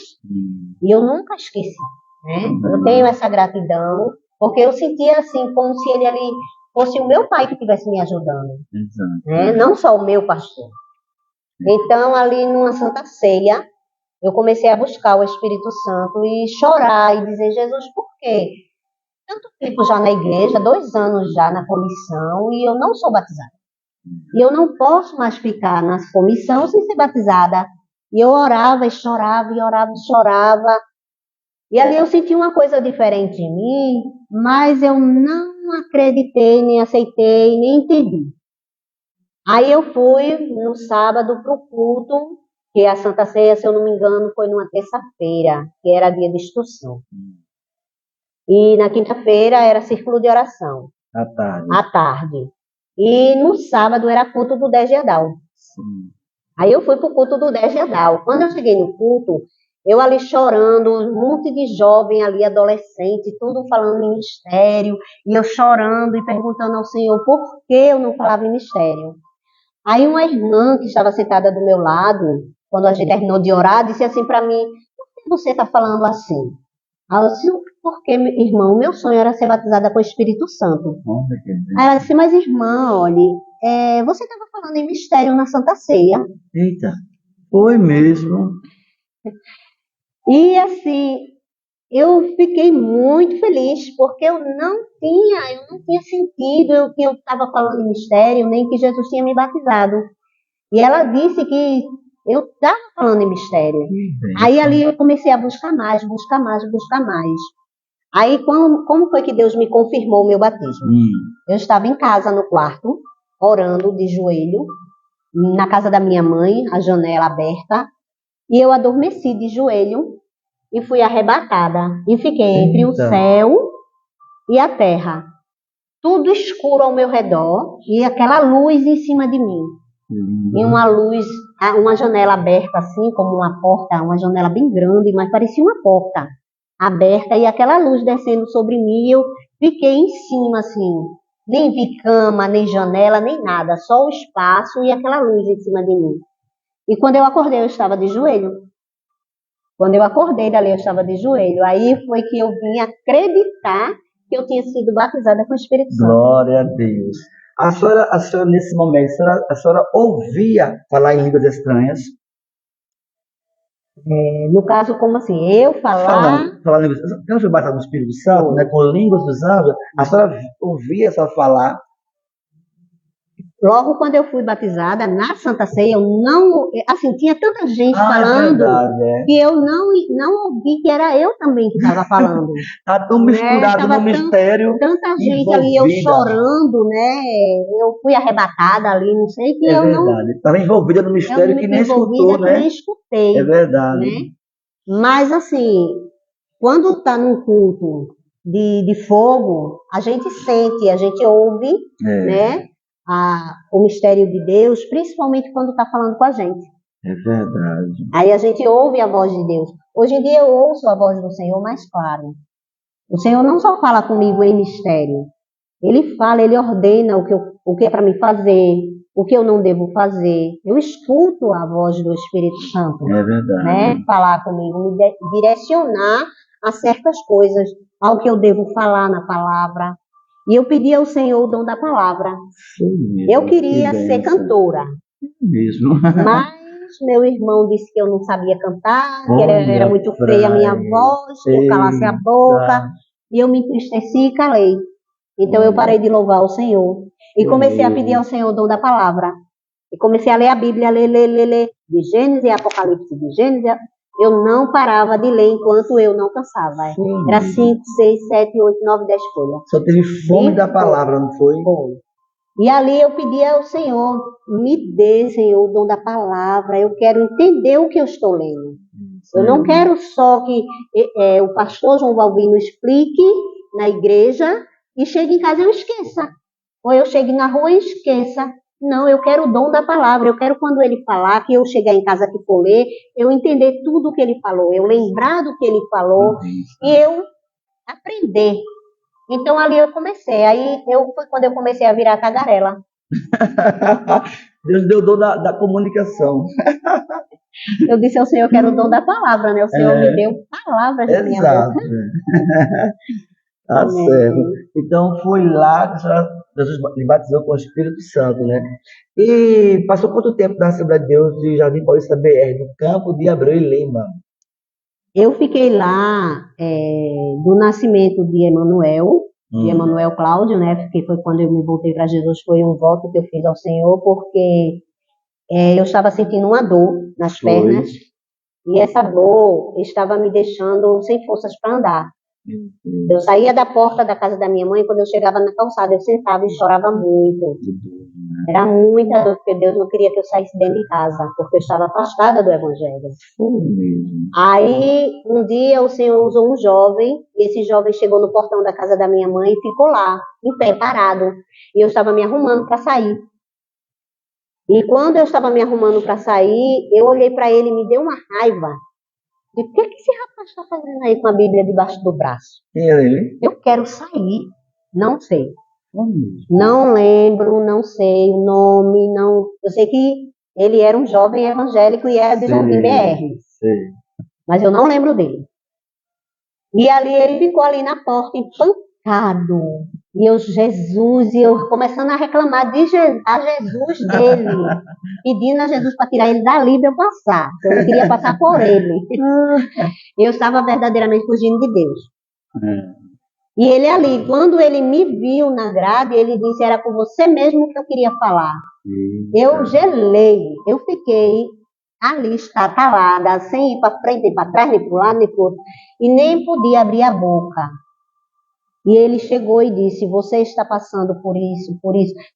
e eu nunca esqueci. Né? Eu tenho essa gratidão, porque eu sentia assim, como se ele ali fosse o meu pai que estivesse me ajudando. Né? Não só o meu pastor. Então, ali numa Santa Ceia, eu comecei a buscar o Espírito Santo e chorar e dizer: Jesus, por quê? Tanto tempo já na igreja, 2 anos já na comissão, e eu não sou batizada. E eu não posso mais ficar na comissão sem ser batizada. E eu orava e chorava, e orava e chorava. E ali eu senti uma coisa diferente em mim, mas eu não acreditei, nem aceitei, nem entendi. Aí eu fui no sábado para o culto, que a Santa Ceia, se eu não me engano, foi numa terça-feira, que era dia de instrução. E na quinta-feira era círculo de oração. À tarde. À tarde. E no sábado era culto do 10 de Adal. Sim. Aí eu fui para o culto do 10 de Adal. Quando eu cheguei no culto, eu ali chorando, um monte de jovem ali, adolescente, tudo falando em mistério, e eu chorando e perguntando ao Senhor por que eu não falava em mistério. Aí uma irmã que estava sentada do meu lado, quando a gente terminou de orar, disse assim para mim: por que você está falando assim? Aí eu disse: porque, irmão, meu sonho era ser batizada com o Espírito Santo. Aí ela disse: mas irmã, olhe, você estava falando em mistério na Santa Ceia. Eita, foi mesmo. E assim, eu fiquei muito feliz, porque eu não tinha sentido o que eu estava falando em mistério, nem que Jesus tinha me batizado. E ela disse que eu estava falando em mistério. Aí ali eu comecei a buscar mais, buscar mais, buscar mais. Aí como foi que Deus me confirmou o meu batismo? Eu estava em casa, no quarto, orando de joelho, na casa da minha mãe, a janela aberta, e eu adormeci de joelho e fui arrebatada. E fiquei entre o céu e a terra. Tudo escuro ao meu redor e aquela luz em cima de mim. E uma luz, uma janela aberta assim, como uma porta, uma janela bem grande, mas parecia uma porta aberta e aquela luz descendo sobre mim. E eu fiquei em cima assim, nem vi cama, nem janela, nem nada, só o espaço e aquela luz em cima de mim. E quando eu acordei, eu estava de joelho. Quando eu acordei dali, eu estava de joelho. Aí foi que eu vim acreditar que eu tinha sido batizada com o Espírito Santo. Glória a Deus. A senhora nesse momento, a senhora ouvia falar em línguas estranhas? No caso, como assim? Eu falar... Falar línguas estranhas. Quando foi batizado no Espírito Santo, né, com línguas dos anjos, a senhora ouvia essa falar? Logo quando eu fui batizada, na Santa Ceia, eu não... Assim, tinha tanta gente falando que eu não ouvi que era eu também que estava falando. Está tão misturado no mistério. Tanta gente ali, eu chorando, né? Eu fui arrebatada ali, não sei que eu não... verdade. Estava envolvida no mistério que nem escutou, né? Que nem escutei. É verdade. Né? Mas assim, quando está num culto de fogo, a gente sente, a gente ouve, né? O mistério de Deus, principalmente quando está falando com a gente. É verdade. Aí a gente ouve a voz de Deus. Hoje em dia eu ouço a voz do Senhor mais claro. O Senhor não só fala comigo em mistério. Ele fala, Ele ordena o que é para mim fazer, o que eu não devo fazer. Eu escuto a voz do Espírito Santo. É verdade. Né? Falar comigo, me direcionar a certas coisas, ao que eu devo falar na palavra. E eu pedi ao Senhor o dom da palavra. Sim, eu queria ser cantora. Mesmo. Mas meu irmão disse que eu não sabia cantar, que era muito feia a minha voz, que eu calasse a boca. E eu me entristeci e calei. Então eu parei de louvar o Senhor. E comecei a pedir ao Senhor o dom da palavra. E comecei a ler a Bíblia, ler. De Gênesis e Apocalipse, de Gênesis. Eu não parava de ler enquanto eu não cansava. Era 5, 6, 7, 8, 9, 10 folhas. Só teve fome da palavra, não foi? Foi. E ali eu pedi ao Senhor, me dê, Senhor, o dom da palavra. Eu quero entender o que eu estou lendo. Eu não quero só que o pastor João Valvino explique na igreja e chegue em casa e eu esqueça. Ou eu chegue na rua e esqueça. Não, eu quero o dom da palavra. Eu quero quando ele falar, que eu chegar em casa que for ler, eu entender tudo o que ele falou, eu lembrar do que ele falou e eu aprender. Então ali eu comecei. Aí foi quando eu comecei a virar tagarela. Deus deu o dom da comunicação. Eu disse ao Senhor que era o dom da palavra, né? O Senhor me deu palavras na minha boca. Tá certo. Então foi lá que a senhora, Jesus lhe batizou com o Espírito Santo, né? E passou quanto tempo na Assembleia de Deus de Jardim Paulista BR, no campo de Abreu e Lima? Eu fiquei lá do nascimento de Emanuel Cláudio, né? Que foi quando eu me voltei para Jesus, foi um voto que eu fiz ao Senhor, porque eu estava sentindo uma dor nas pernas, e essa dor estava me deixando sem forças para andar. Eu saía da porta da casa da minha mãe, quando eu chegava na calçada, eu sentava e chorava muito. Era muita dor, porque Deus não queria que eu saísse dentro de casa, porque eu estava afastada do Evangelho. Aí, um dia, o Senhor usou um jovem, e esse jovem chegou no portão da casa da minha mãe e ficou lá, em pé, parado. E eu estava me arrumando para sair. E quando eu estava me arrumando para sair, eu olhei para ele e me deu uma raiva. E o que esse rapaz está fazendo aí com a Bíblia debaixo do braço? Eu quero sair. Não sei. Não lembro, não sei o nome, não. Eu sei que ele era um jovem evangélico e era de Jardim BR. Mas eu não lembro dele. E ali ele ficou ali na porta, espancado. E eu, Jesus, e eu começando a reclamar a Jesus dele, pedindo a Jesus para tirar ele dali para eu passar. Eu não queria passar por ele. Eu estava verdadeiramente fugindo de Deus. E ele ali, quando ele me viu na grade, ele disse, era com você mesmo que eu queria falar. Eu gelei, eu fiquei ali estatalada, sem ir para frente, nem para trás, nem para o lado, nem para o outro. E nem podia abrir a boca. E ele chegou e disse, você está passando por isso,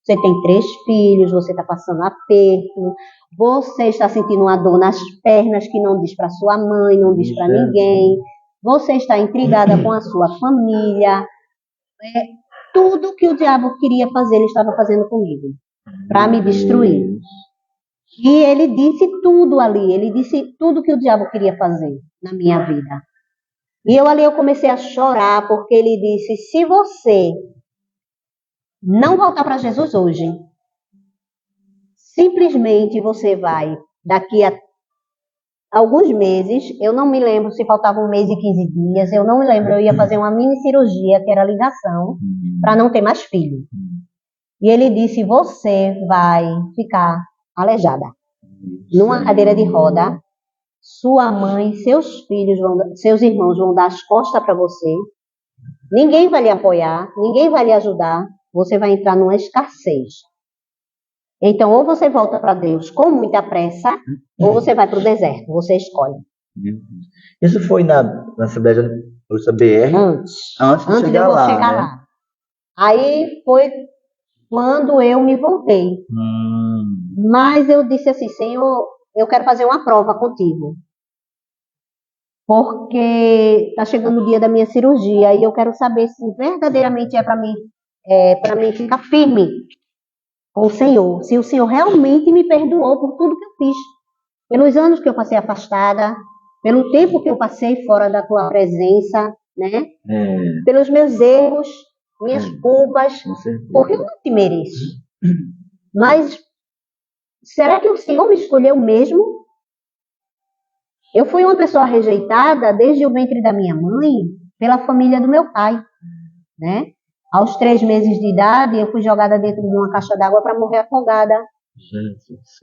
você tem 3 filhos, você está passando aperto, você está sentindo uma dor nas pernas que não diz para sua mãe, não diz para ninguém, você está intrigada com a sua família, tudo que o diabo queria fazer, ele estava fazendo comigo, para me destruir. E ele disse tudo ali, ele disse tudo que o diabo queria fazer na minha vida. E eu comecei a chorar, porque ele disse, se você não voltar para Jesus hoje, simplesmente você vai, daqui a alguns meses, eu não me lembro se faltava 1 mês e 15 dias, eu não me lembro, eu ia fazer uma mini cirurgia, que era ligação, para não ter mais filho. E ele disse, você vai ficar aleijada, numa cadeira de roda, sua mãe, seus filhos, seus irmãos vão dar as costas para você, ninguém vai lhe apoiar, ninguém vai lhe ajudar, você vai entrar numa escassez. Então, ou você volta para Deus com muita pressa, ou você vai para o deserto, você escolhe. Isso foi na Assembleia de BR? Antes de chegar lá. Aí foi quando eu me voltei. Mas eu disse assim, Senhor, eu quero fazer uma prova contigo. Porque está chegando o dia da minha cirurgia e eu quero saber se verdadeiramente é para mim ficar firme com o Senhor. Se o Senhor realmente me perdoou por tudo que eu fiz. Pelos anos que eu passei afastada, pelo tempo que eu passei fora da tua presença, né? Pelos meus erros, minhas culpas, porque eu não te mereço. Mas será que o Senhor me escolheu mesmo? Eu fui uma pessoa rejeitada desde o ventre da minha mãe pela família do meu pai, né? Aos 3 meses de idade, eu fui jogada dentro de uma caixa d'água para morrer afogada.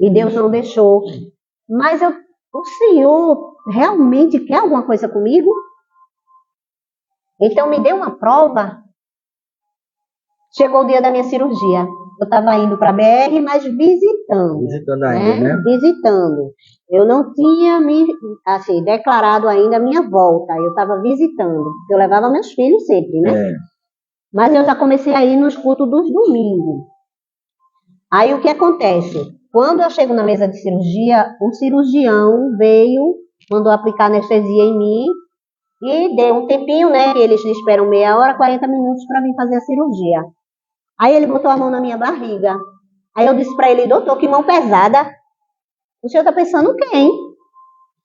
E Deus não deixou. Mas o Senhor realmente quer alguma coisa comigo? Então me deu uma prova. Chegou o dia da minha cirurgia. Eu estava indo para a BR, mas visitando. Visitando ainda, né? Visitando. Eu não tinha declarado ainda a minha volta. Eu estava visitando. Eu levava meus filhos sempre, né? Mas eu já comecei a ir nos cultos dos domingos. Aí o que acontece? Quando eu chego na mesa de cirurgia, um cirurgião veio, mandou aplicar anestesia em mim e deu um tempinho, né? Eles esperam meia hora, 40 minutos para vir fazer a cirurgia. Aí ele botou a mão na minha barriga. Aí eu disse para ele, doutor, que mão pesada. O senhor está pensando quem?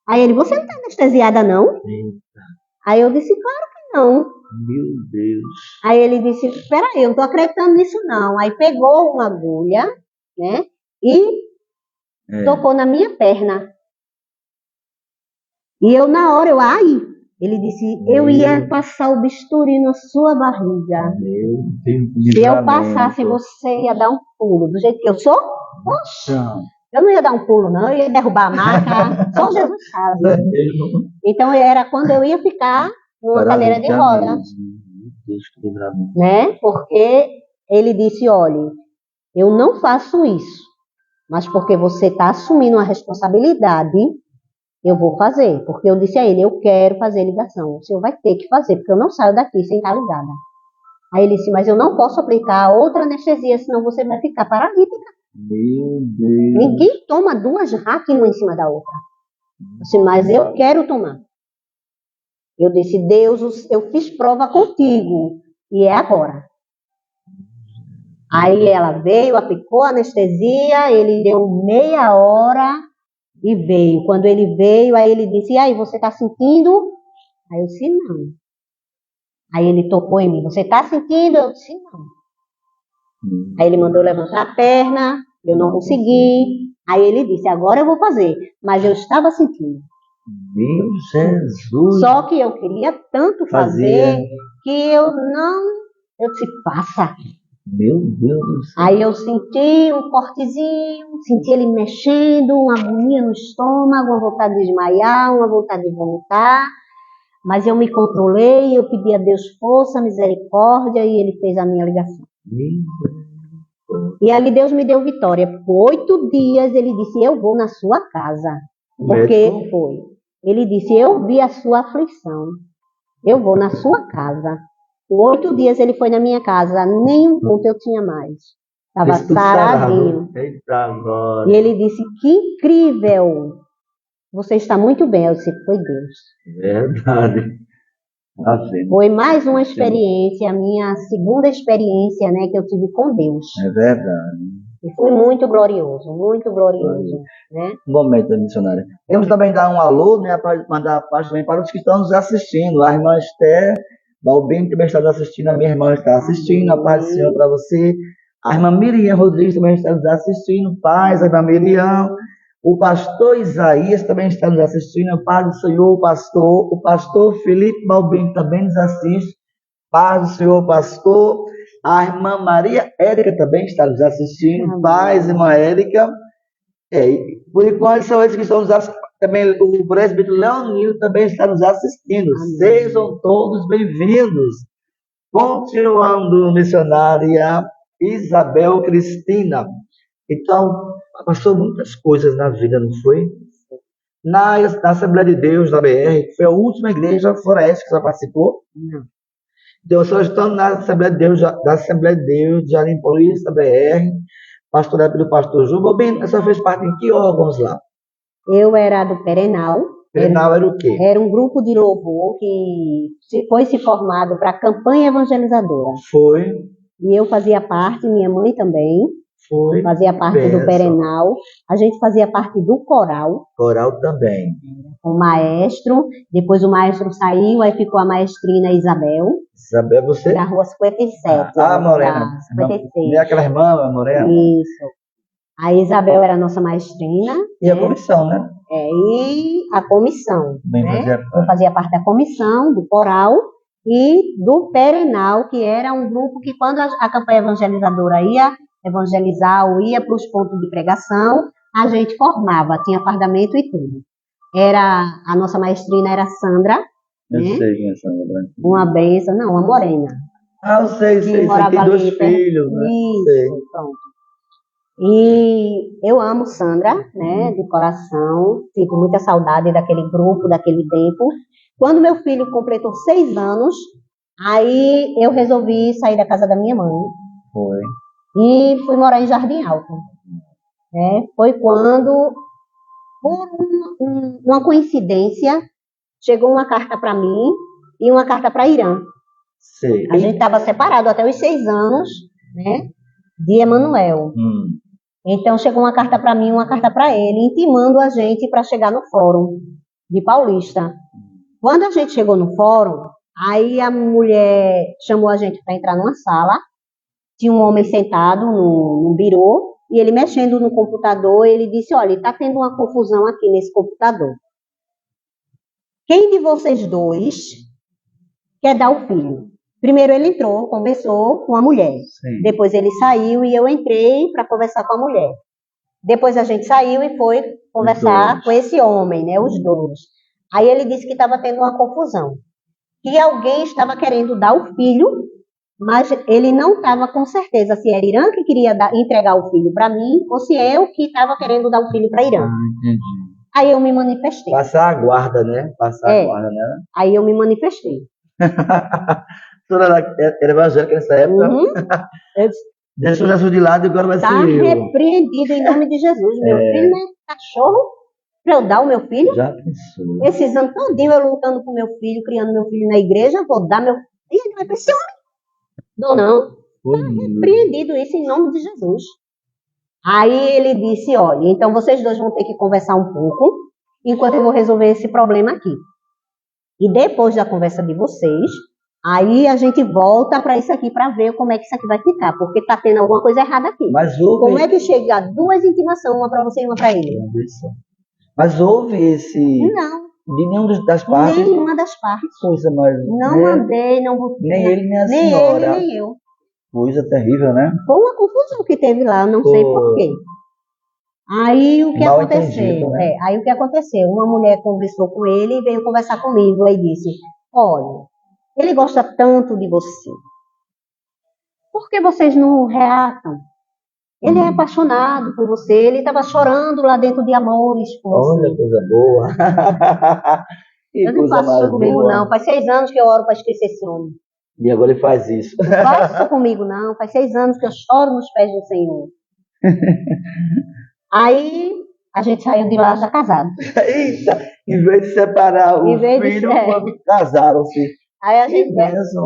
Aí ele, você não está anestesiada não? Aí eu disse, claro que não. Meu Deus. Aí ele disse, espera aí, eu não estou acreditando nisso não. Aí pegou uma agulha, né? E tocou na minha perna. E eu na hora, ele disse, eu ia passar o bisturi na sua barriga. Se eu passasse, você ia dar um pulo. Do jeito que eu sou? Poxa, eu não ia dar um pulo não, eu ia derrubar a maca. Só Jesus sabe. Então era quando eu ia ficar numa cadeira de roda. Né? Porque ele disse, olha, eu não faço isso, mas porque você está assumindo uma responsabilidade, eu vou fazer. Porque eu disse a ele, eu quero fazer ligação. O senhor vai ter que fazer, porque eu não saio daqui sem estar ligada. Aí ele disse, mas eu não posso aplicar outra anestesia, senão você vai ficar paralítica. Meu Deus. Ninguém toma 2 Rack uma em cima da outra. Eu disse, mas eu quero tomar. Eu disse, Deus, eu fiz prova contigo. E é agora. Aí ela veio, aplicou a anestesia, ele deu meia hora e veio. Quando ele veio, aí ele disse, e aí, você tá sentindo? Aí eu disse, não. Aí ele tocou em mim, você tá sentindo? Eu disse, não. Aí ele mandou levantar a perna, eu não consegui. Aí ele disse, agora eu vou fazer. Mas eu estava sentindo. Meu Jesus. Só que eu queria tanto fazer que eu disse, faça. Meu Deus do céu. Aí eu senti um cortezinho, senti ele mexendo, uma agonia no estômago, uma vontade de desmaiar, uma vontade de vomitar. Mas eu me controlei, eu pedi a Deus força, misericórdia, e ele fez a minha ligação. E ali Deus me deu vitória. Por 8 dias ele disse, eu vou na sua casa. Porque foi. Ele disse, eu vi a sua aflição. Eu vou na sua casa. Por 8 dias ele foi na minha casa. Nenhum ponto eu tinha mais. Estava saradinho. E ele disse, que incrível. Você está muito bem. Eu disse, foi Deus. Verdade. Foi mais uma experiência, a minha segunda experiência, né, que eu tive com Deus. É verdade. E foi muito glorioso, né? Um momento, missionária. Temos também dar um alô, né, para mandar paz também para os que estão nos assistindo. A irmã Esther Balbino também está nos assistindo, a minha irmã está assistindo, a paz do Senhor para você. A irmã Miriam Rodrigues também está nos assistindo, paz, a irmã Miriam. O pastor Isaías também está nos assistindo, paz do Senhor, pastor. O pastor Felipe Balbino também nos assiste, paz do Senhor, pastor. A irmã Maria Érica também está nos assistindo, paz, irmã Érica. Por enquanto são esses que estão nos assistindo. Também o presbítero Leonil também está nos assistindo. Amém. Sejam todos bem-vindos. Continuando, missionária Isabel Cristina. Então, passou muitas coisas na vida, não foi? Na Assembleia de Deus da BR, que foi a última igreja, fora essa que você participou? Não. Então, só estando na Assembleia de Deus, de Jardim Paulista, BR, pastorado pelo pastor Ju. Bobinho, você fez parte em que órgãos lá? Eu era do Perenal. Perenal era o quê? Era um grupo de louvor que foi se formado para a campanha evangelizadora. Foi. E eu fazia parte, minha mãe também. Foi. Fazia parte do Perenal. A gente fazia parte do coral. Coral também. Com o maestro. Depois o maestro saiu, aí ficou a maestrina Isabel. Isabel, você? Da rua 57. Morena. 56. Não é aquela irmã, Morena? Isso. A Isabel era a nossa maestrina. E a comissão, né? E a comissão. Bem, né? Eu fazia parte da comissão, do coral e do Perenal, que era um grupo que quando a campanha evangelizadora ia evangelizar ou ia para os pontos de pregação, a gente formava, tinha fardamento e tudo. A nossa maestrina era Sandra. Eu sei quem é Sandra. Uma benção, não, uma morena. Eu sei. Tem 2 filhos, né? Isso, sei. Pronto. E eu amo Sandra, né, de coração, sinto muita saudade daquele grupo, daquele tempo. Quando meu filho completou 6 anos, aí eu resolvi sair da casa da minha mãe. Foi. E fui morar em Jardim Alto. Foi quando, por uma coincidência, chegou uma carta para mim e uma carta para Irã. Sei. A gente estava separado até os 6 anos, né, de Emanuel. Então chegou uma carta para mim, uma carta para ele, intimando a gente para chegar no fórum de Paulista. Quando a gente chegou no fórum, aí a mulher chamou a gente para entrar numa sala, tinha um homem sentado no birô, e ele mexendo no computador, ele disse, olha, está tendo uma confusão aqui nesse computador. Quem de vocês 2 quer dar o filho? Primeiro ele entrou, conversou com a mulher. Sim. Depois ele saiu e eu entrei para conversar com a mulher. Depois a gente saiu e foi conversar com esse homem, né, os 2. Aí ele disse que estava tendo uma confusão. Que alguém estava querendo dar o filho, mas ele não estava com certeza se era Irã que queria entregar o filho para mim ou se eu que estava querendo dar o filho para Irã. Entendi. Aí eu me manifestei. Passar a guarda, né? Passar a guarda, né? Aí eu me manifestei. Era evangélica nessa época. Eu disse, Deixa Jesus de lado e agora vai ser Está eu. repreendido em nome de Jesus. Meu filho não é cachorro para eu dar o meu filho. Já pensou. Esses anos todinho eu lutando com meu filho, criando meu filho na igreja, eu vou dar meu filho, ele vai para esse homem. Dou não. Está repreendido isso em nome de Jesus. Aí ele disse, olha, então vocês dois vão ter que conversar um pouco, enquanto eu vou resolver esse problema aqui. E depois da conversa de vocês, aí a gente volta para isso aqui para ver como é que isso aqui vai ficar, porque está tendo alguma coisa errada aqui. Mas houve... Como é que chega duas intimações, uma para você e uma para ele? Mas houve esse... Não. De nenhuma das partes? Nenhuma das partes. Coisa mais... Não mandei, não vou... Nem ele, nem a nem senhora. Nem ele, nem eu. Coisa terrível, né? Foi uma confusão que teve lá, não sei porquê. Aí o que Mal aconteceu? entendido, né? Aí o que aconteceu? Uma mulher conversou com ele e veio conversar comigo e disse, olha, ele gosta tanto de você. Por que vocês não reatam? Ele é apaixonado por você, ele estava chorando lá dentro de amores por você. Olha, coisa boa. Eu não faço isso comigo, não. Faz 6 anos que eu oro para esquecer esse homem. E agora ele faz isso. Não faz isso comigo, não. Faz 6 anos que eu choro nos pés do Senhor. Aí a gente saiu de lá já casado. Eita! Em vez de separar o filho, casaram-se. Aí a gente,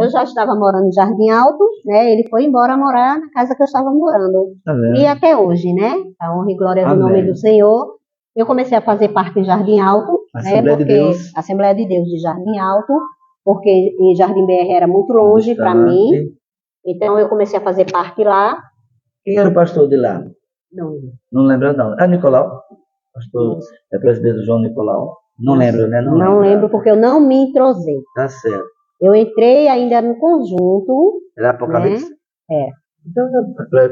eu já estava morando em Jardim Alto, né? Ele foi embora morar na casa que eu estava morando. E até hoje, né? A honra e glória do nome do Senhor. Eu comecei a fazer parte em Jardim Alto, Assembleia de Deus. Assembleia de Deus de Jardim Alto, porque em Jardim BR era muito longe para mim. Então eu comecei a fazer parte lá. Quem era o pastor de lá? Não lembra, não. É Nicolau? Pastor, é presbítero João Nicolau? Não lembro, né? Não lembro porque eu não me entrosei. Tá certo. Eu entrei ainda no conjunto. Era Apocalipse? Né? Então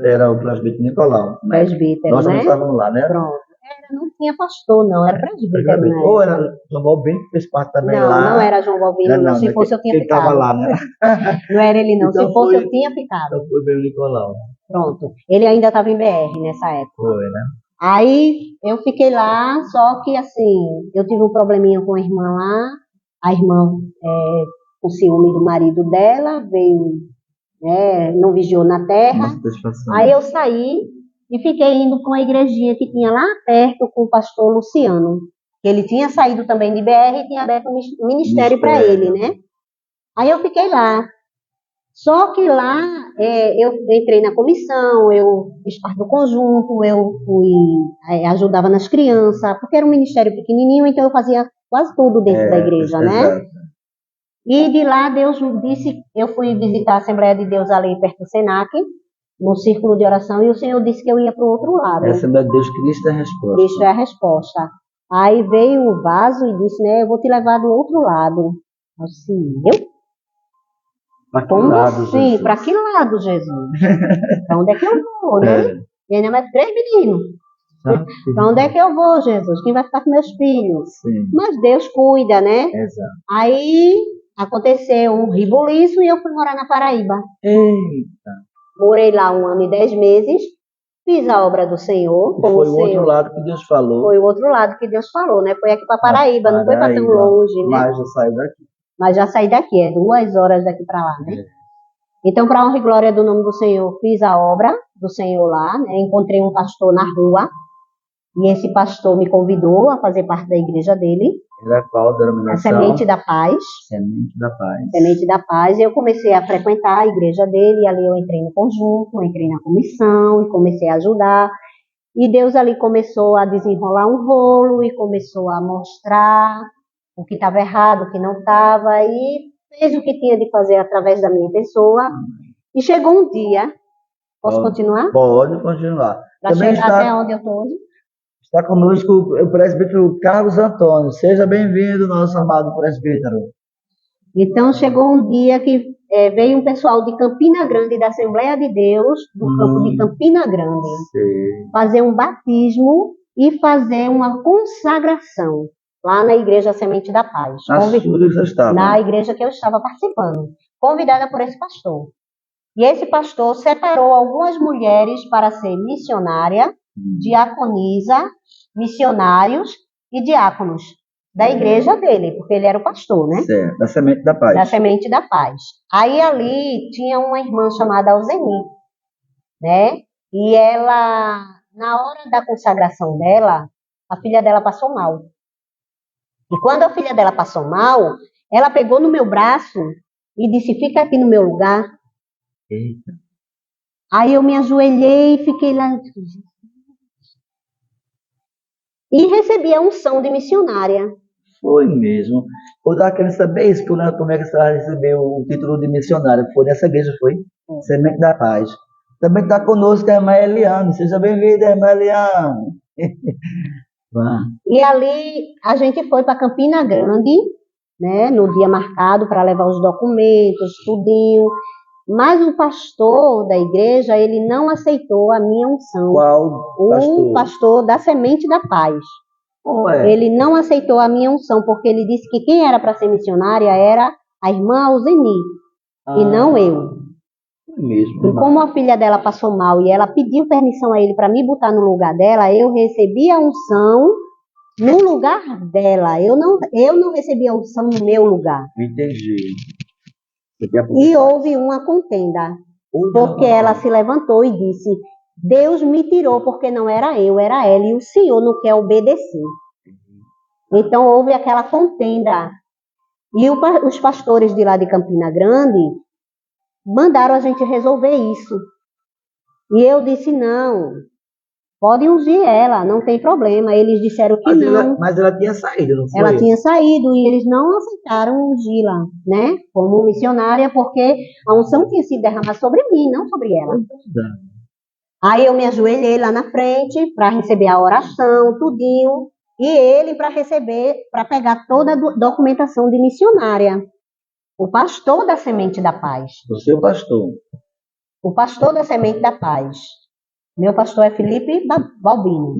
era o presbítero Nicolau. Né? Presbítero, nós não estávamos lá, né? Pronto. Não tinha pastor, não. Era presbítero, né? Ou era João Balbino, que fez parte também lá. Não era João Balbino, não. Se fosse eu tinha ficado. Ele estava lá, né? Não era ele, não. Então se fosse eu tinha ficado. Então foi bem o Nicolau. Pronto. Ele ainda estava em BR nessa época. Foi, né? Aí eu fiquei lá, só que assim, eu tive um probleminha com a irmã lá. A irmã, com ciúme do marido dela, veio, não vigiou na terra. Aí eu saí e fiquei indo para uma igrejinha que tinha lá perto com o pastor Luciano. Ele tinha saído também de BR e tinha aberto um ministério para ele, né? Aí eu fiquei lá. Só que lá eu entrei na comissão, eu fiz parte do conjunto, eu ajudava nas crianças, porque era um ministério pequenininho, então eu fazia quase tudo dentro da igreja, né? E de lá Deus me disse, eu fui visitar a Assembleia de Deus ali perto do Senac, no círculo de oração, e o Senhor disse que eu ia para o outro lado. A Assembleia de Deus, Cristo é a resposta. Cristo é a resposta. Aí veio o vaso e disse, né, eu vou te levar do outro lado. Assim, eu? Para que lado, Jesus? Para que lado, Jesus? Para onde é que eu vou, né? E ainda mais 3 meninos. Para onde é que eu vou, Jesus? Quem vai ficar com meus filhos? Sim. Mas Deus cuida, né? Exato. Aí aconteceu um rebuliço e eu fui morar na Paraíba. Eita. Morei lá 1 ano e 10 meses. Fiz a obra do Senhor. Foi o outro lado que Deus falou. Foi o outro lado que Deus falou, né? Foi aqui para Paraíba, não foi para tão longe, né? Mas já saiu daqui. Mas já saí daqui, é 2 horas daqui para lá, né? Então, para a honra e glória do nome do Senhor, fiz a obra do Senhor lá, né? Encontrei um pastor na rua, e esse pastor me convidou a fazer parte da igreja dele. Era qual denominação? A Semente da Paz. Semente da Paz. Semente da Paz. E eu comecei a frequentar a igreja dele, e ali eu entrei no conjunto, entrei na comissão, e comecei a ajudar. E Deus ali começou a desenrolar um rolo, e começou a mostrar o que estava errado, o que não estava, e fez o que tinha de fazer através da minha pessoa. E chegou um dia, posso continuar? Pode continuar. Para chegar até onde eu estou hoje? Está conosco o presbítero Carlos Antônio. Seja bem-vindo, nosso amado presbítero. Então chegou um dia que veio um pessoal de Campina Grande, da Assembleia de Deus, do campo de Campina Grande, fazer um batismo e fazer uma consagração. Lá na Igreja Semente da Paz. Na igreja que eu estava participando. Convidada por esse pastor. E esse pastor separou algumas mulheres para ser missionária, diaconisa, missionários e diáconos da igreja dele, porque ele era o pastor, né? Certo, da Semente da Paz. Da Semente da Paz. Aí ali tinha uma irmã chamada Alzeni. né? E ela, na hora da consagração dela, a filha dela passou mal. E quando a filha dela passou mal, ela pegou no meu braço e disse, fica aqui no meu lugar. Eita. Aí eu me ajoelhei e fiquei lá. E recebi a unção de missionária. Foi mesmo. Eu estava querendo saber isso, como é que você recebeu o título de missionária. Foi nessa igreja, foi? Semente da Paz. Também está conosco a irmã Eliane. Seja bem-vinda, irmã Eliane. E ali a gente foi para Campina Grande, né, no dia marcado para levar os documentos, tudinho. Mas o pastor da igreja, ele não aceitou a minha unção. Qual pastor? O pastor da Semente da Paz. Ué. Ele não aceitou a minha unção, porque ele disse que quem era para ser missionária era a irmã Alzeni, e não eu. Mesmo, e como a filha dela passou mal e ela pediu permissão a ele para me botar no lugar dela, eu recebi a unção no lugar dela. Eu não recebi a unção no meu lugar. Entendi. E houve uma contenda, porque ela se levantou e disse, Deus me tirou porque não era eu, era ela, e o Senhor não quer obedecer. Então houve aquela contenda. E os pastores de lá de Campina Grande mandaram a gente resolver isso. E eu disse, não, pode ungir ela, não tem problema. Eles disseram que não. Mas ela tinha saído, não foi? Ela tinha saído e eles não aceitaram ungí-la, né, como missionária, porque a unção tinha sido derramada sobre mim, não sobre ela. Aí eu me ajoelhei lá na frente para receber a oração, tudinho, e ele para pegar toda a documentação de missionária. O pastor da Semente da Paz. O seu pastor. O pastor da Semente da Paz. Meu pastor é Felipe Balbino.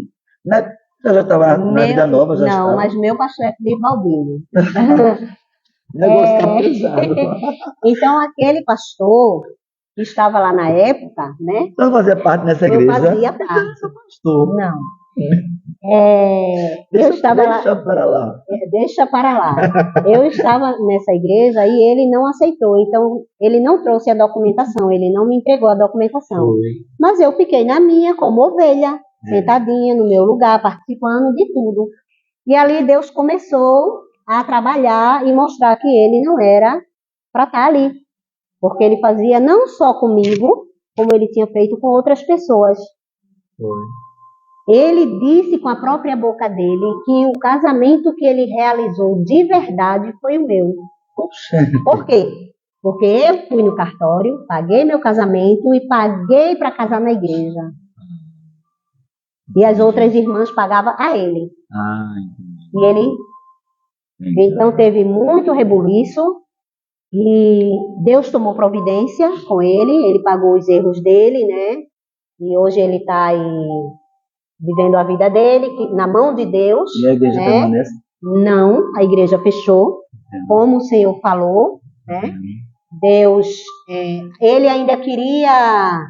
Você já estava na Vida Nova? Já não, estava? mas meu pastor é Felipe Balbino. Negócio pesado. Então, aquele pastor que estava lá na época, né? Você fazia parte nessa igreja? Eu fazia parte. Pastor. Não. Eu estava deixa para lá. Deixa para lá. Eu estava nessa igreja e ele não aceitou. Então, ele não trouxe a documentação, ele não me entregou a documentação. Foi. Mas eu fiquei na minha, como ovelha, sentadinha no meu lugar, participando de tudo. E ali Deus começou a trabalhar e mostrar que ele não era para estar ali. Porque ele fazia não só comigo, como ele tinha feito com outras pessoas. Foi. Ele disse com a própria boca dele que o casamento que ele realizou de verdade foi o meu. Por quê? Porque eu fui no cartório, paguei meu casamento e paguei para casar na igreja. E as outras irmãs pagavam a ele. E ele... Então teve muito rebuliço e Deus tomou providência com ele pagou os erros dele, né? E hoje ele está aí vivendo a vida dele, na mão de Deus. E a igreja permanece? Não, a igreja fechou, como o Senhor falou, né? Deus, ele ainda queria,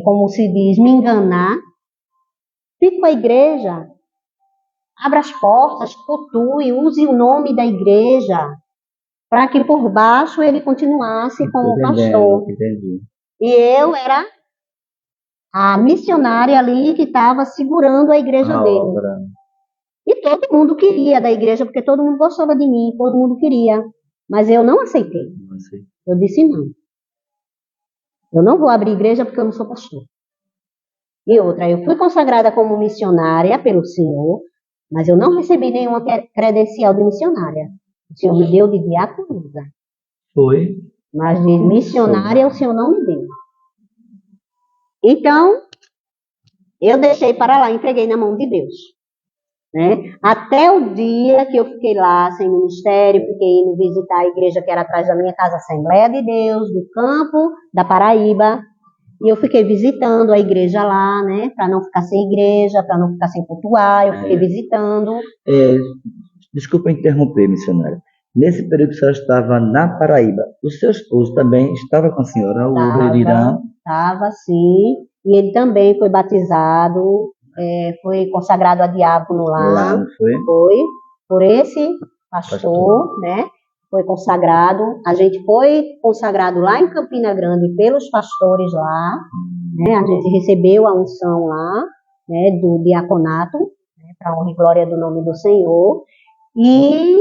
como se diz, me enganar. Fique com a igreja, abra as portas, cultue, use o nome da igreja, para que por baixo ele continuasse como pastor. Entendi. E eu era a missionária ali que estava segurando a igreja dele. Obra. E todo mundo queria da igreja, porque todo mundo gostava de mim, todo mundo queria. Mas eu não aceitei. Eu disse não. Eu não vou abrir igreja porque eu não sou pastor. E outra, eu fui consagrada como missionária pelo Senhor, mas eu não recebi nenhuma credencial de missionária. O Senhor me deu de diaconisa. Foi? Mas de missionária o Senhor não me deu. Então, eu deixei para lá, entreguei na mão de Deus. Né? Até o dia que eu fiquei lá sem ministério, fiquei indo visitar a igreja que era atrás da minha casa, Assembleia de Deus, do campo da Paraíba. E eu fiquei visitando a igreja lá, né? Para não ficar sem igreja, para não ficar sem cultuar. Eu fiquei visitando. Desculpa interromper, missionária. Nesse período que a senhora estava na Paraíba, o seu esposo também estava com a senhora, o Erirã? Estava, sim. E ele também foi batizado, foi consagrado a diácono lá. Lá, não foi? Foi, por esse pastor, né? foi consagrado. A gente foi consagrado lá em Campina Grande pelos pastores lá, né? A gente recebeu a unção lá, né, do diaconato, né, para a honra e glória do nome do Senhor. E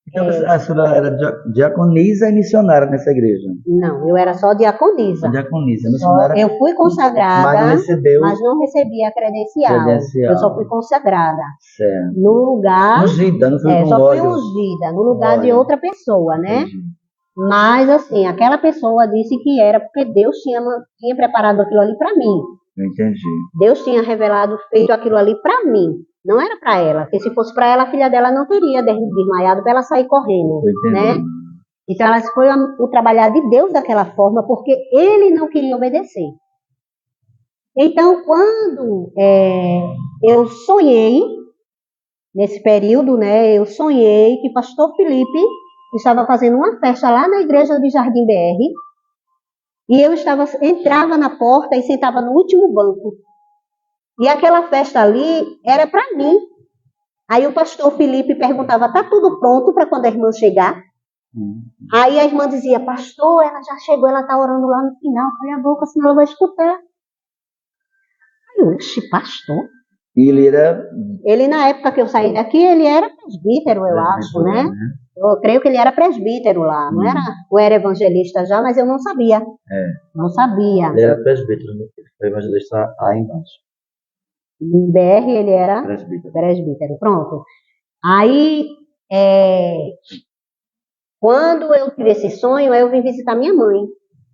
Então, a senhora era diaconisa e missionária nessa igreja? não, eu era só diaconisa. Diaconisa, missionária. Eu fui consagrada, mas não recebi a credencial. Eu só fui consagrada. Certo. No lugar. Ungida, não foi com só óleo. fui ungida, no lugar de outra pessoa, né? Entendi. Mas, assim, aquela pessoa disse que era porque Deus tinha preparado aquilo ali para mim. Entendi. Deus tinha revelado, feito aquilo ali para mim. Não era para ela, porque se fosse para ela, a filha dela não teria desmaiado para ela sair correndo, né? Então, ela foi o trabalhar de Deus daquela forma, porque ele não queria obedecer. Então, quando eu sonhei, nesse período, né, eu sonhei que pastor Felipe estava fazendo uma festa lá na igreja de Jardim BR, e eu entrava na porta e sentava no último banco. E aquela festa ali era para mim. Aí o pastor Felipe perguntava, tá tudo pronto para quando a irmã chegar? Aí a irmã dizia, pastor, ela já chegou, ela tá orando lá no final, cala a boca, senão ela vai escutar. Aí eu, oxe, pastor? E ele na época que eu saí daqui, ele era presbítero, eu acho, né? Eu creio que ele era presbítero lá, não era? Ou era evangelista já, mas eu não sabia. Não sabia. Ele era presbítero, foi evangelista aí embaixo. Em BR ele era presbítero. Pronto. Aí, quando eu tive esse sonho, eu vim visitar minha mãe.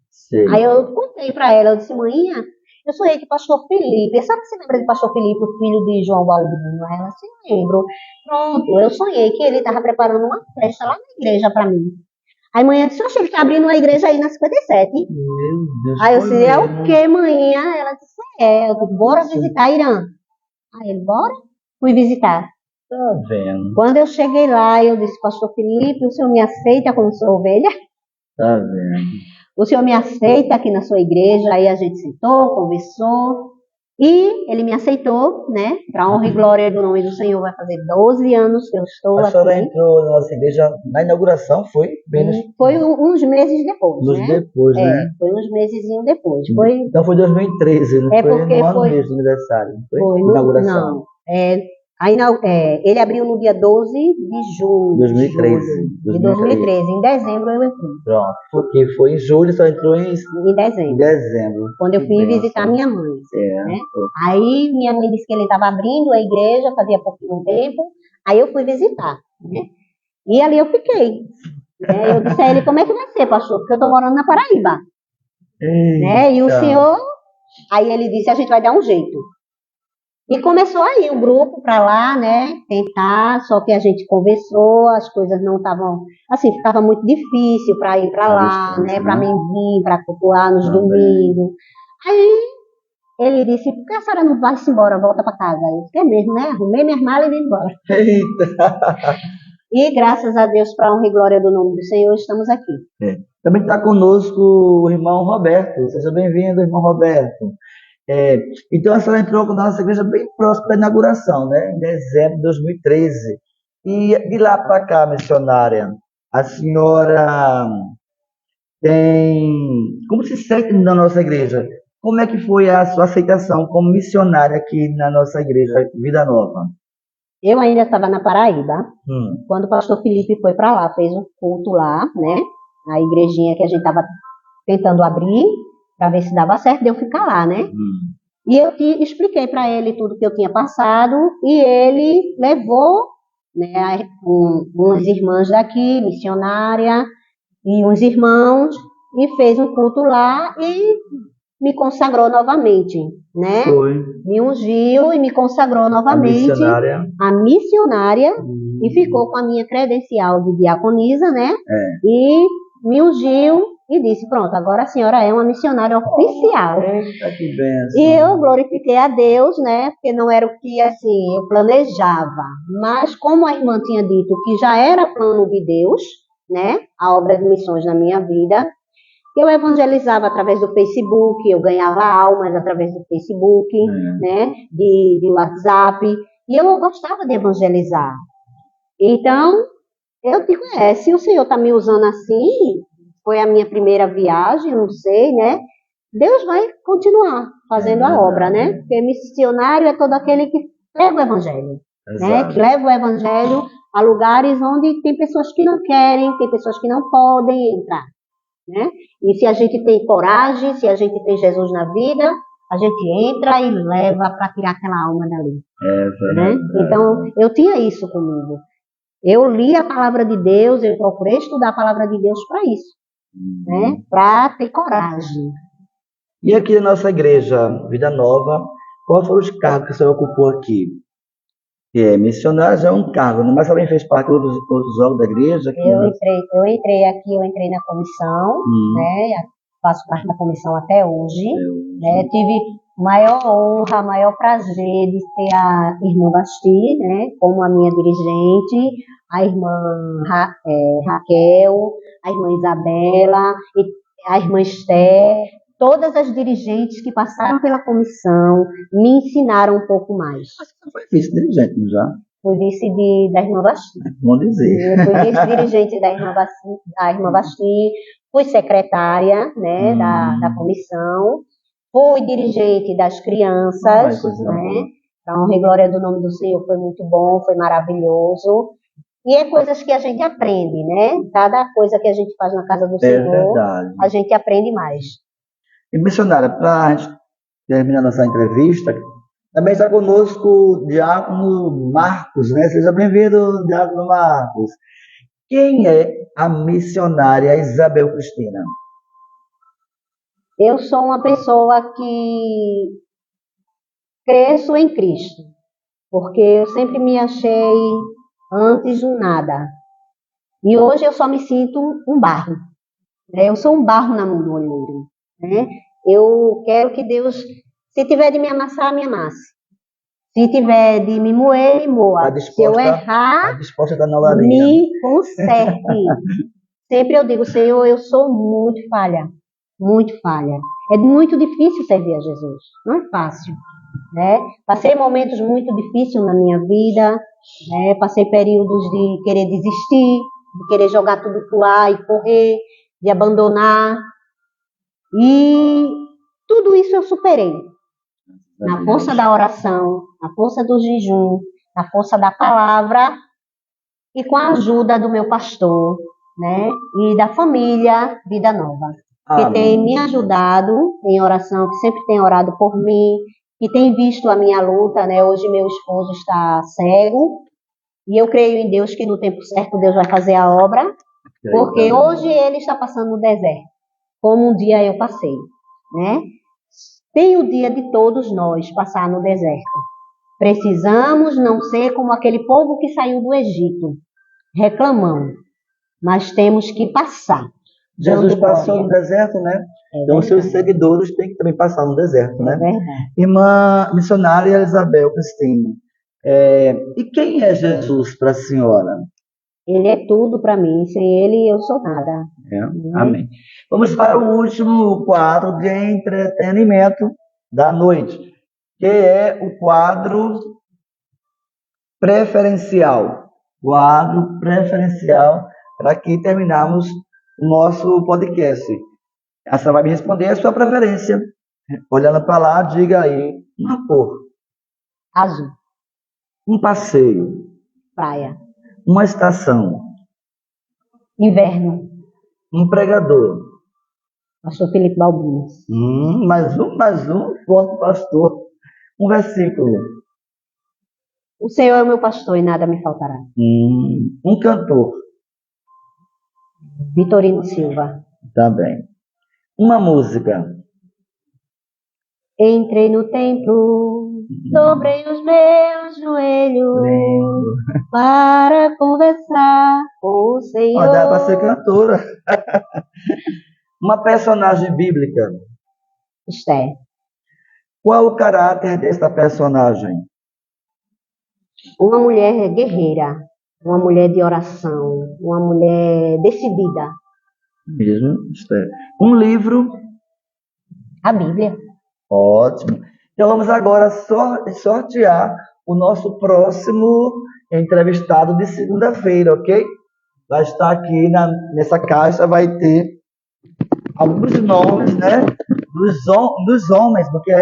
Sim. Aí eu contei para ela, eu disse, mãinha, eu sonhei que o pastor Felipe, sabe que você lembra de pastor Felipe, o filho de João Baldino? Ela, sim, lembro. Pronto, eu sonhei que ele estava preparando uma festa lá na igreja para mim. Aí a mãe disse, oxe, ele está abrindo uma igreja aí na 57. Meu Deus. Aí eu disse, é o quê, manhã? Ela disse, eu disse, bora visitar Irã. Aí ele, bora? Fui visitar. Tá vendo? Quando eu cheguei lá, eu disse, pastor Felipe, o senhor me aceita como sou ovelha? Tá vendo? O senhor me aceita aqui na sua igreja? Aí a gente sentou, conversou, e ele me aceitou, né? Para honra e glória do nome do Senhor, vai fazer 12 anos que eu estou aqui. A senhora entrou na nossa igreja na inauguração, foi? Foi uns meses depois, né? Depois, né? Foi uns meses depois. Então foi 2013, não foi no ano mesmo do aniversário, não foi? Inauguração. Não. Ele abriu no dia 12 de julho. 2013. De 2013. Em dezembro eu entrei. Pronto. Porque foi em julho, só entrou em dezembro. Em dezembro. Quando eu fui visitar minha mãe. Né? Aí minha mãe disse que ele estava abrindo a igreja, fazia pouquinho tempo. Aí eu fui visitar. Né? E ali eu fiquei. Eu disse a ele, como é que vai ser, pastor? Porque eu estou morando na Paraíba. Né? E o senhor... Aí ele disse, a gente vai dar um jeito. E começou aí o grupo para lá, né, tentar, só que a gente conversou, as coisas não estavam, assim, ficava muito difícil para ir para lá, né, para mim vir, para cultuar nos domingos. Aí ele disse, por que a senhora não vai-se embora, volta para casa? Eu disse, é mesmo, né, arrumei minhas malas e vim embora. Eita! E graças a Deus, para a honra e glória do nome do Senhor, estamos aqui. Também está conosco o irmão Roberto, seja bem-vindo, irmão Roberto. Então a senhora entrou na nossa igreja bem próximo da inauguração, né? Em dezembro de 2013. E de lá para cá, missionária, a senhora como se sente na nossa igreja? Como é que foi a sua aceitação como missionária aqui na nossa igreja Vida Nova? Eu ainda estava na Paraíba, quando o pastor Felipe foi para lá, fez um culto lá, né? A igrejinha que a gente estava tentando abrir, para ver se dava certo de eu ficar lá, né? E eu expliquei para ele tudo que eu tinha passado, e ele levou, né, umas irmãs daqui, missionária, e uns irmãos, e fez um culto lá e me consagrou novamente, né? Foi. Me ungiu e me consagrou novamente. A missionária e ficou com a minha credencial de diaconisa, né? E me ungiu e disse, pronto, agora a senhora é uma missionária oficial. Eita, que bênção. E eu glorifiquei a Deus, né? Porque não era o que, assim, eu planejava. Mas como a irmã tinha dito que já era plano de Deus, né? A obra de missões na minha vida, eu evangelizava através do Facebook, eu ganhava almas através do Facebook, né? De WhatsApp. E eu gostava de evangelizar. Então, Eu digo, se o Senhor está me usando assim, foi a minha primeira viagem, eu não sei, né? Deus vai continuar fazendo a obra, né? Porque missionário é todo aquele que leva o evangelho, né? Que leva o evangelho a lugares onde tem pessoas que não querem, tem pessoas que não podem entrar, né? E se a gente tem coragem, se a gente tem Jesus na vida, a gente entra e leva para tirar aquela alma dali, né? Então, eu tinha isso comigo. Eu li a palavra de Deus, eu procurei estudar a palavra de Deus para isso, né? Para ter coragem. E aqui na nossa igreja, Vida Nova, quais foram os cargos que você ocupou aqui? Missionário já é um cargo, mas também fez parte de outros órgãos da igreja? Aqui, eu entrei na comissão, né? Faço parte da comissão até hoje. Né? Tive maior honra, maior prazer de ter a irmã Basti, né? Como a minha dirigente, a irmã Raquel, a irmã Isabela, a irmã Esther. Todas as dirigentes que passaram pela comissão me ensinaram um pouco mais. Mas você foi vice-dirigente, não já? Fui vice da irmã Basti. Bom dizer. Eu fui vice-dirigente da irmã Basti, fui secretária, né, da comissão, fui dirigente das crianças, né? A honra e glória do nome do Senhor, foi muito bom, foi maravilhoso. E é coisas que a gente aprende, né? Cada coisa que a gente faz na casa do Senhor, a gente aprende mais. E missionária, para a gente terminar nossa entrevista, também está conosco o Diácono Marcos, né? Seja bem-vindo, Diácono Marcos. Quem é a missionária Isabel Cristina? Eu sou uma pessoa que cresço em Cristo, porque eu sempre me achei antes de um nada. E hoje eu só me sinto um barro. Né? Eu sou um barro na mão do olheiro. Né? Eu quero que Deus, se tiver de me amassar, me amasse. Se tiver de me moer, me moa. Se eu errar, me conserte. Sempre eu digo, Senhor, eu sou muito falha. Muito falha. É muito difícil servir a Jesus. Não é fácil. Né? Passei momentos muito difíceis na minha vida. Né? Passei períodos de querer desistir, de querer jogar tudo pro ar e correr, de abandonar. E tudo isso eu superei. Na força da oração, na força do jejum, na força da palavra e com a ajuda do meu pastor, né? E da família Vida Nova, que tem me ajudado em oração, que sempre tem orado por mim, que tem visto a minha luta, né? Hoje meu esposo está cego e eu creio em Deus que no tempo certo Deus vai fazer a obra, porque hoje ele está passando no deserto, como um dia eu passei, né? Tem o dia de todos nós passar no deserto. Precisamos não ser como aquele povo que saiu do Egito, reclamando, mas temos que passar. Jesus passou no deserto, né? Então, seus seguidores têm que também passar no deserto, né? Irmã missionária Isabel Cristina, e quem é Jesus para a senhora? Ele é tudo para mim, sem ele eu sou nada. Amém. Vamos para o último quadro de entretenimento da noite, que é o quadro preferencial. Quadro preferencial, para que terminarmos o nosso podcast. Essa vai me responder a sua preferência. Olhando para lá, diga aí uma cor. Azul. Um passeio. Praia. Uma estação. Inverno. Um pregador. Pastor Felipe Balbino. Mais um, forte pastor. Um versículo. O Senhor é o meu pastor e nada me faltará. Um cantor. Vitorino Silva. Tá bem. Uma música. Entrei no templo, dobrei os meus joelhos para conversar com o Senhor. Dá para ser cantora. Uma personagem bíblica. Esther. Qual o caráter desta personagem? Uma mulher guerreira, uma mulher de oração, uma mulher decidida. Mesmo, Esther. Um livro. A Bíblia. Ótimo. Então vamos agora sortear o nosso próximo entrevistado de segunda-feira, ok? vai estar aqui nessa caixa, vai ter alguns nomes, né? Dos homens, porque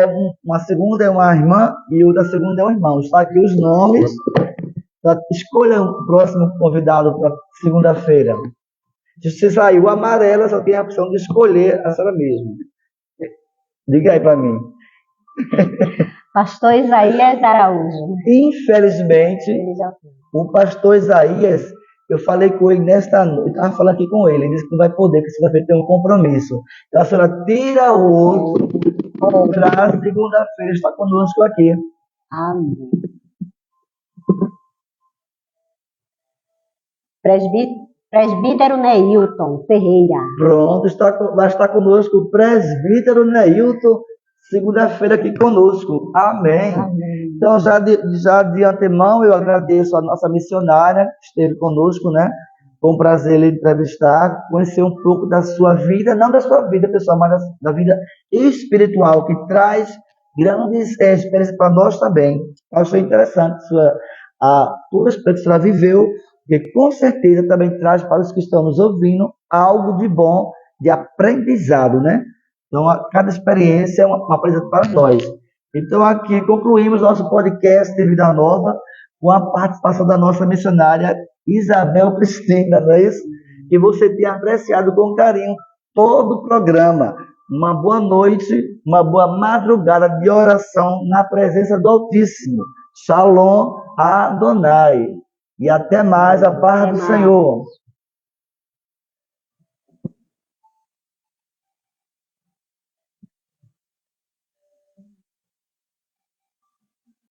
uma segunda é uma irmã e outra segunda é um irmão. Está aqui os nomes. Escolha o próximo convidado para segunda-feira. Se saiu amarela, só tem a opção de escolher a senhora mesmo. Diga aí para mim. Pastor Isaías Araújo. Infelizmente, o pastor Isaías, eu falei com ele nesta noite, estava falando aqui com ele disse que não vai poder, porque segunda-feira tem um compromisso. Então a senhora tira outro para segunda-feira estar conosco aqui. Amém. Presbítero Neilton Ferreira. Pronto, vai estar conosco o presbítero Neilton, segunda-feira aqui conosco. Amém. Amém. Então, já de antemão, eu agradeço a nossa missionária que esteve conosco, né? Foi um prazer lhe entrevistar, conhecer um pouco da sua vida, não da sua vida pessoal, mas da vida espiritual, que traz grandes experiências para nós também. Eu achei interessante toda a experiência que a senhora viveu, que com certeza também traz para os que estão nos ouvindo algo de bom, de aprendizado, né? Então, cada experiência é uma aprendizado para nós. Então, aqui concluímos nosso podcast de Vida Nova com a participação da nossa missionária Isabel Cristina, não é isso? Que você tenha apreciado com carinho todo o programa. Uma boa noite, uma boa madrugada de oração na presença do Altíssimo. Shalom Adonai. E até mais, a paz do Senhor.